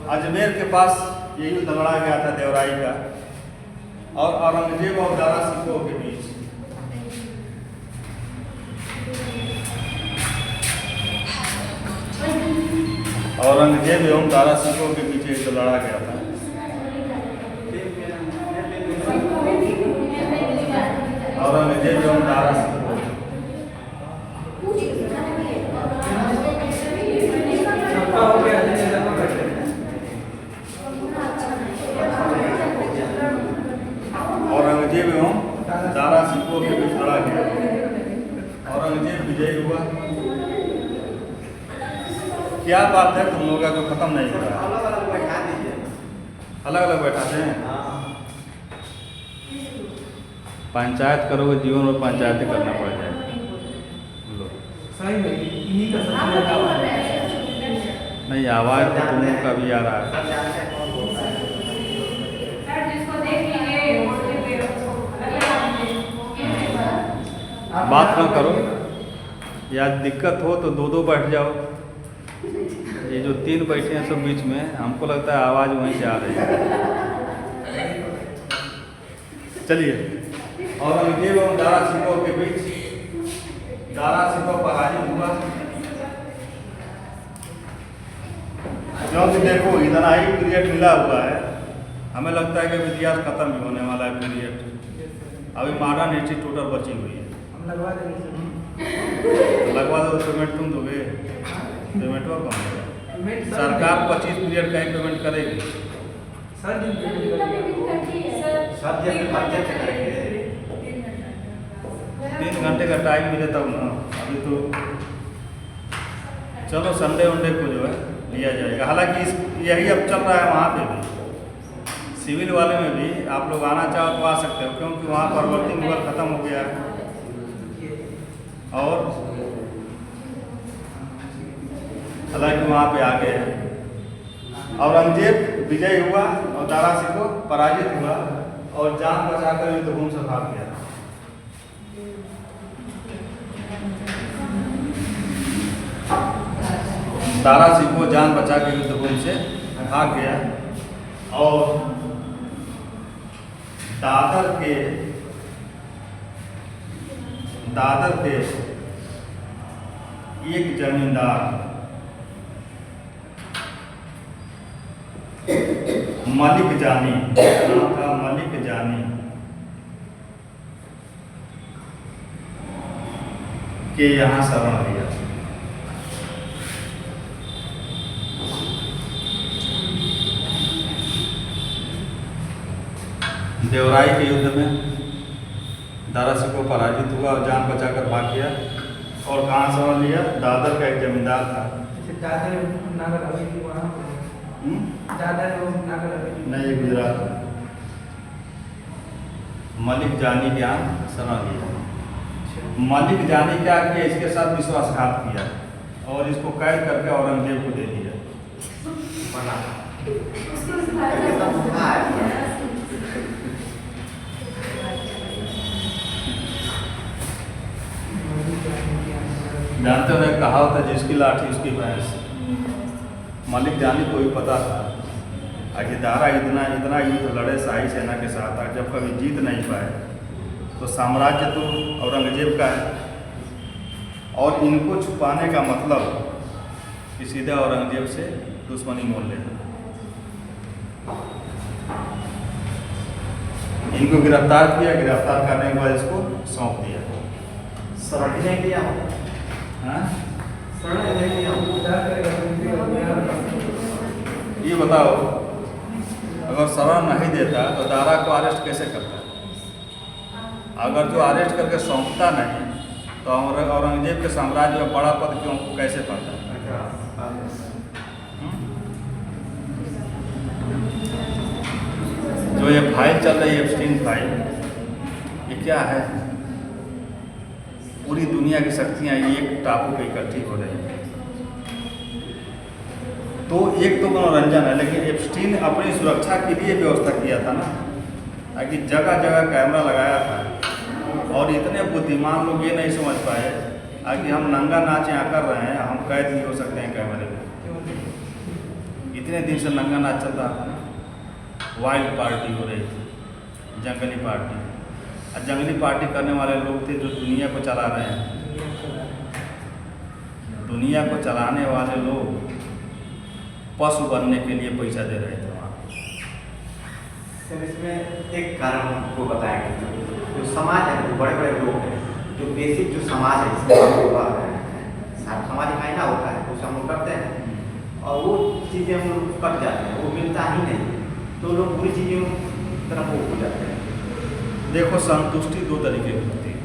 अजमेर के पास ये युद्ध लड़ा गया था देवराई का, और औरंगजेब और दारा सिकोह के बीच। औरंगजेब एवं दारा सिकोह के बीच युद्ध लड़ा गया था। औरंगजेब एवं दारा सिकोह। औरंगजेब एवं दारा सिकोह के बीच लड़ा गया। औरंगजेब विजयी हुआ। क्या बात है, तुम लोगों का कोई खत्म नहीं हो रहा है। अलग अलग बैठा दीजिए। अलग अलग बैठाते हैं। पंचायत करोगे जीवन में पंचायती करना पड़ जाएगा। सही में इन्हीं का सबसे ज्यादा नहीं, आवाज़ तो तुम लोग का भी आ रहा है। बात ना करो, या दिक्कत हो तो दो दो बैठ जाओ। ये जो 3 बैठे हैं सब बीच में, हमको लगता है आवाज़ वहीं से आ रही है। चलिए, औरंगजेब और दारा सिकोह के बीच दारा सिकोह पराजित हुआ। क्योंकि देखो इतना ही पीरियड मिला हुआ है, हमें लगता है कि इतिहास खत्म भी होने वाला है पीरियड। अभी मॉडर्न हिस्ट्री टोटल बची हुई है। हम लगवा देंगे। लगवा दो, पेमेंट तुम दोगे? पेमेंट कौन देगा? सरकार 25 पीरियड का ही पेमेंट करेगी। सर दिन पेमेंट करेंगे। सब जैसे बच्चे से करेंगे। 3 घंटे का टाइम मिले तब ना, अभी तो चलो संडे वनडे को जो है लिया जाएगा। हालांकि यही अब चल रहा है वहाँ पे भी, सिविल वाले में भी आप लोग आना चाहो तो आ सकते हो, क्योंकि वहाँ पर वर्किंग आवर ख़त्म हो गया है। और हालांकि वहाँ पे आ गए औरंगजेब विजय हुआ और दारा सिकोह पराजित हुआ और जान बचाकर युद्धभूमि से भाग गया। दारा सिकोह जान बचा के युद्धभूमि से भाग गया और दादर के एक जमींदार मलिक जानी, नाम था मलिक जानी, के यहाँ शरण लिया। देवराई के युद्ध में दारा सिकोह पराजित हुआ और जान बचाकर भाग गया। और कहाँ शरण लिया? दादर का एक जमींदार था। दादर नागर हवेली वहाँ दादर नागर हवेली नहीं, गुजरात में मलिक जानी के यहाँ शरण लिया। मलिक जानी क्या किया, इसके साथ विश्वासघात किया और इसको कैद करके औरंगजेब को दे दिया। जानते हो एक कहावत है, जिसकी लाठी उसकी भैंस। मलिक जानी को भी पता था कि दारा इतना युद्ध लड़े शाही सेना के साथ, जब कभी जीत नहीं पाए तो साम्राज्य तो औरंगजेब का है और इनको छुपाने का मतलब कि सीधे औरंगजेब से दुश्मनी मोल लेना। इनको गिरफ्तार किया, गिरफ्तार करने के बाद इसको सौंप दिया। शरण नहीं लिया, हाँ? शरण नहीं लिया। ये बताओ, अगर शरण नहीं देता तो दारा को अरेस्ट कैसे करता? अगर जो अरेस्ट करके सौंपता नहीं तो औरंगजेब के साम्राज्य में बड़ा पद क्यों कैसे पाता? जो ये फाइल चल रही है एप्स्टीन फाइल, ये क्या है? पूरी दुनिया की शक्तियां एक टापू पे इकट्ठी हो रही हैं। तो एक तो मनोरंजन है, लेकिन एप्स्टीन अपनी सुरक्षा के लिए व्यवस्था किया था ना, ताकि जगह जगह कैमरा लगाया था। और इतने बुद्धिमान लोग ये नहीं समझ पाए कि हम नंगा नाच यहाँ कर रहे हैं, हम कैद नहीं हो सकते हैं कैमरे में। इतने दिन से नंगा नाच चल रहा था, वाइल्ड पार्टी हो रही थी, जंगली पार्टी। और जंगली पार्टी करने वाले लोग थे जो दुनिया को चला रहे हैं। दुनिया को चलाने वाले लोग पशु बनने के लिए पैसा दे रहे थे वहाँ। सर इसमें एक कारण आपको बताएंगे, जो समाज है, जो बड़े बड़े लोग हैं, जो बेसिक जो समाज है, जिसमें समाज मायना होता है, उसे हम लोग करते हैं और वो चीज़ें हम लोग कट जाते हैं, वो मिलता ही नहीं, तो लोग बुरी चीज़ों की तरफ वो हो जाते हैं। देखो, संतुष्टि दो तरीके की होती है,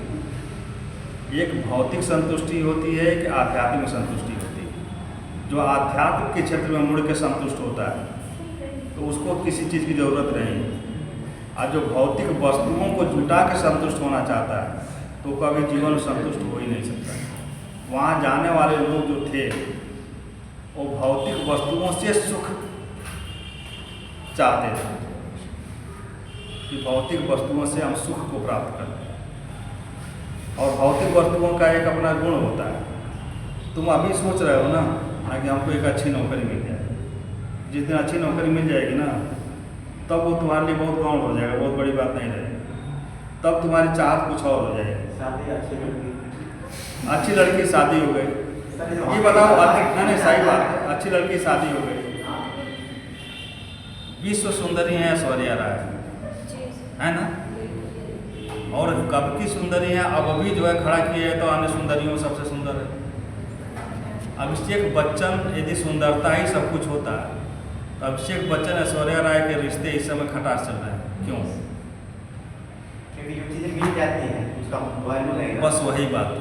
एक भौतिक संतुष्टि होती है, एक आध्यात्मिक संतुष्टि होती है। जो आध्यात्म के क्षेत्र में मुड़ के संतुष्ट होता है तो उसको किसी चीज़ की ज़रूरत नहीं। और जो भौतिक वस्तुओं को जुटा के संतुष्ट होना चाहता है तो कभी जीवन में संतुष्ट हो ही नहीं सकता। वहाँ जाने वाले लोग जो थे वो भौतिक वस्तुओं से सुख चाहते थे कि भौतिक वस्तुओं से हम सुख को प्राप्त करते हैं। और भौतिक वस्तुओं का एक अपना गुण होता है। तुम अभी सोच रहे हो ना कि हमको एक अच्छी नौकरी मिल जाए। जिस दिन अच्छी नौकरी मिल जाएगी ना, तब वो तुम्हारे लिए बहुत गौण हो जाएगा, बहुत बड़ी बात नहीं रहेगी। तब तुम्हारी चाहत कुछ और हो जाएगी। अच्छी लड़की शादी हो गई, ये बताओ, नहीं सही बात है, अच्छी लड़की शादी हो गई, विश्व सुंदरी है ऐश्वर्या राय, है ना? और कब की सुंदरी है, अब अभी जो है खड़ा किए है तो अन्य सुंदरियों सबसे सुंदर है। अभिषेक बच्चन, यदि सुंदरता ही सब कुछ होता है तो अभिषेक बच्चन ऐश्वर्या राय के रिश्ते इस समय खटास चल रहे हैं। क्यों? क्योंकि जो चीज़ें मिल जाती हैं उसका वैल्यू नहीं बस वही बात।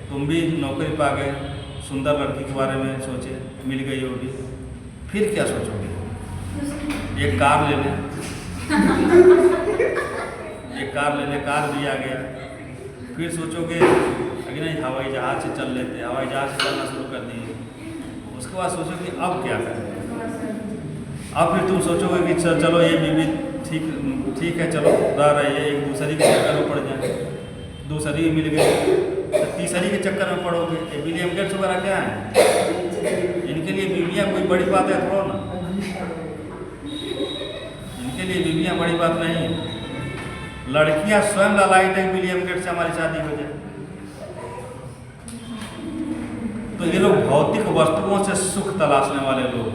तुम भी नौकरी पा गए, सुंदर लड़की के बारे में सोचे, मिल गई होगी, फिर क्या सोचोगे? एक कार ले ले, एक कार ले ले, कार भी आ गया, फिर सोचोगे कि नहीं हवाई जहाज़ से चल लेते, हवाई जहाज़ से चलना शुरू कर दिए। उसके बाद सोचोगे अब क्या करें? अब फिर तुम सोचोगे कि चलो ये बीवी ठीक है, चलो रह रही है, एक दूसरी के चक्कर में पड़ जाए, दूसरी मिल गई तो तीसरी के चक्कर में पड़ोगे। ये विलियम गेट्स वगैरह क्या है? इनके लिए बीवियाँ कोई बड़ी बात है थोड़ा ना, इनके लिए बीवियाँ बड़ी बात नहीं है। लड़कियाँ स्वयं लालायित है विलियम गेट्स से हमारी शादी हो जाए। तो ये लोग भौतिक वस्तुओं से सुख तलाशने वाले लोग,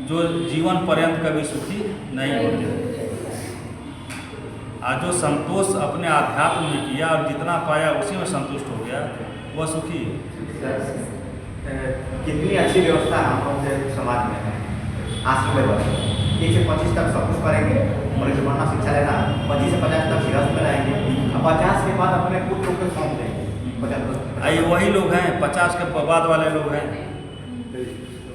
जो जीवन पर्यंत कभी सुखी नहीं होते। आज जो संतोष अपने आध्यात्म में किया और जितना पाया उसी में संतुष्ट हो गया, वह सुखी है। कितनी अच्छी व्यवस्था हम लोग के समाज में है। आज के लेवल 1 से 25 तक सब कुछ करेंगे, और जो बनना शिक्षा लेना 25 से 50 तक गृहस्थ में रहेंगे, 50 के बाद अपने पुत्र को सौंप देंगे। आइए वही लोग हैं, 50 के बाद वाले लोग हैं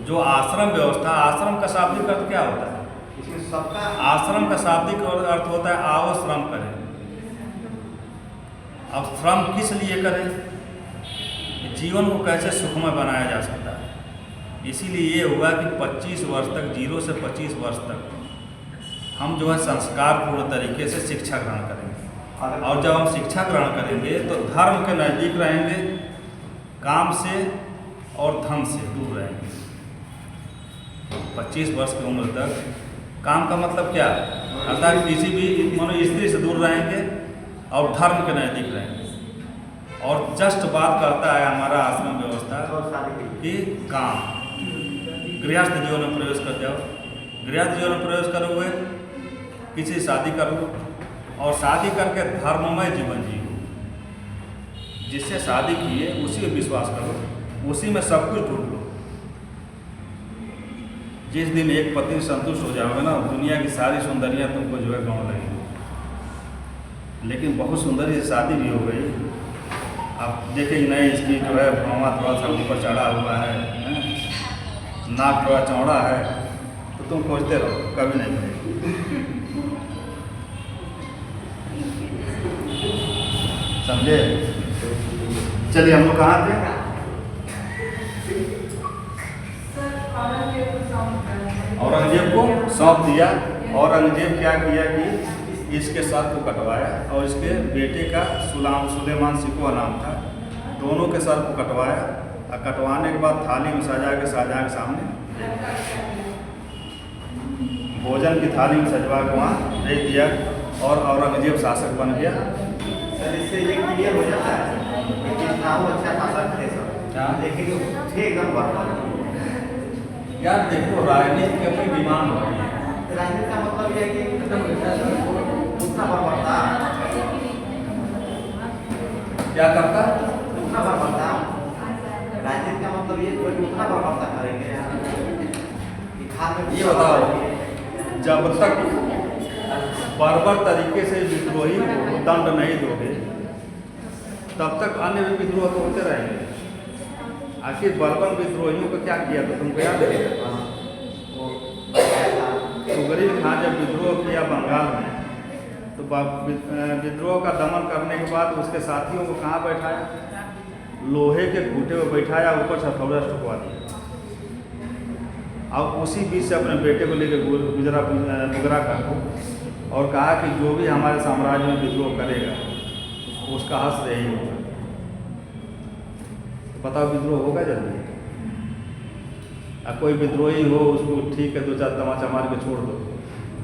जो आश्रम व्यवस्था, आश्रम का शाब्दिक अर्थ क्या होता है? इसमें सबका आश्रम का शाब्दिक अर्थ होता है आओ श्रम करें। अब श्रम किस लिए करें? जीवन को कैसे सुखमय बनाया जा सकता है। इसीलिए ये हुआ कि 25 वर्ष तक, 0 से 25 वर्ष तक हम जो है संस्कारपूर्ण तरीके से शिक्षा ग्रहण करेंगे। और जब हम शिक्षा ग्रहण करेंगे तो धर्म के नज़दीक रहेंगे, काम से और धन से दूर रहेंगे। 25 वर्ष की उम्र तक काम का मतलब क्या? अर्थात किसी भी मनो स्त्री से दूर रहेंगे और धर्म के नज़दीक रहेंगे। और जस्ट बात करता है हमारा आश्रम व्यवस्था कि काम, गृहस्थ जीवन में प्रवेश कर जाओ, गृहस्थ जीवन में प्रवेश करोगे, किसी शादी कर लो और शादी करके धर्ममय जीवन जियो। जिससे शादी की है उसी में विश्वास करो, उसी में सब कुछ ढूंढ लो। जिस दिन एक पत्नी संतुष्ट हो जाओगे ना, दुनिया की सारी सुंदरियां तुमको जो है गाँव लगेगी। लेकिन बहुत सुंदर ही शादी भी हो गई, आप देखेंगे नहीं, इसकी जो है भावा थोड़ा सा ऊपर चढ़ा हुआ है, नाक थोड़ा चौड़ा है, तो तुम खोजते रहो, कभी नहीं मिलेगी। समझे? चलिए हम लोग कहाँ थे? औरंगजेब को सौंप दिया। औरंगजेब क्या किया कि इसके सर को कटवाया और इसके बेटे का सुलेमान सिकोह नाम था, दोनों के सर को कटवाया। और कटवाने के बाद थाली में सजा के शाहजहाँ के सामने भोजन की थाली में सजवा के वहाँ भेज दिया और औरंगजेब शासक बन गया। सर इससे ये क्लियर हो जाता है कि कितना वो अच्छा शासक थे सर, लेकिन वो थे एकदम बर्बाद। यार देखो, राजनीति की अपनी डिमांड हो रही है। राजनीति का मतलब ये है कि उतना बर्बाद था, क्या करता? उतना बर्बाद था। राजनीति का मतलब ये कोई उतना बर्बाद करेंगे। ये बताओ, जब तक बर्बर तरीके से विद्रोही को दंड नहीं दोगे, तब तक अन्य भी विद्रोह तो होते रहेंगे। आखिर बर्बर विद्रोहियों को क्या किया था तुमको याद है? तुगलक खान जब विद्रोह किया बंगाल में, तो विद्रोह का दमन करने के बाद उसके साथियों को कहाँ बैठाया? लोहे के खूंटे में बैठाया, ऊपर से हथौड़ा ठुकवा दिया। और उसी बीच से अपने बेटे को लेकर गुजरा कर और कहा कि जो भी हमारे साम्राज्य में विद्रोह करेगा उसका हश्र यही होगा। बताओ विद्रोह होगा जल्दी? अब कोई विद्रोही हो, उसको ठीक है 2-4 तमाचा मार के छोड़ दो,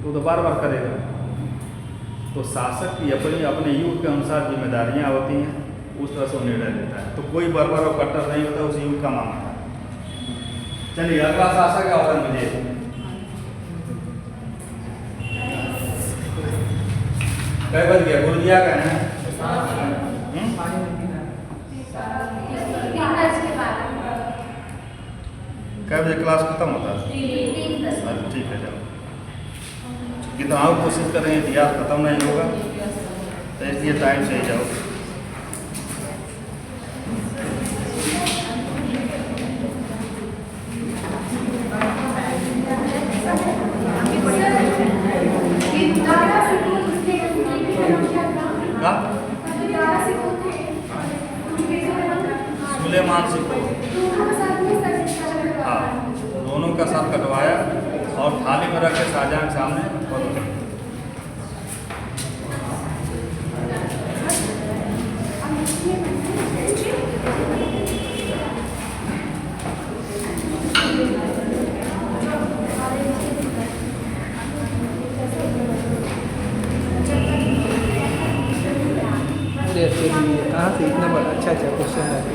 तो बार बार करेगा। तो शासक की अपने युग के अनुसार जिम्मेदारियां होती हैं, उस तरह से वो निर्णय लेता है। तो कोई बर्बर और कट्टर नहीं होता, उस युग का मामला है। चलिए अगला शासक है औरंगजेब। कई बज गया? गुरु दिया गए हैं? कै बजे क्लास खत्म होता है? अच्छा ठीक है, चलो। कितना और कोशिश करेंगे, इतिहास खत्म नहीं होगा, तो इसलिए टाइम से ही जाओ। सुलेमान सिको। हाँ, दोनों का साथ कटवाया और थाली में रख के शाहजहां के सामने फोटो। कहाँ से इतना बड़ा अच्छा क्वेश्चन है।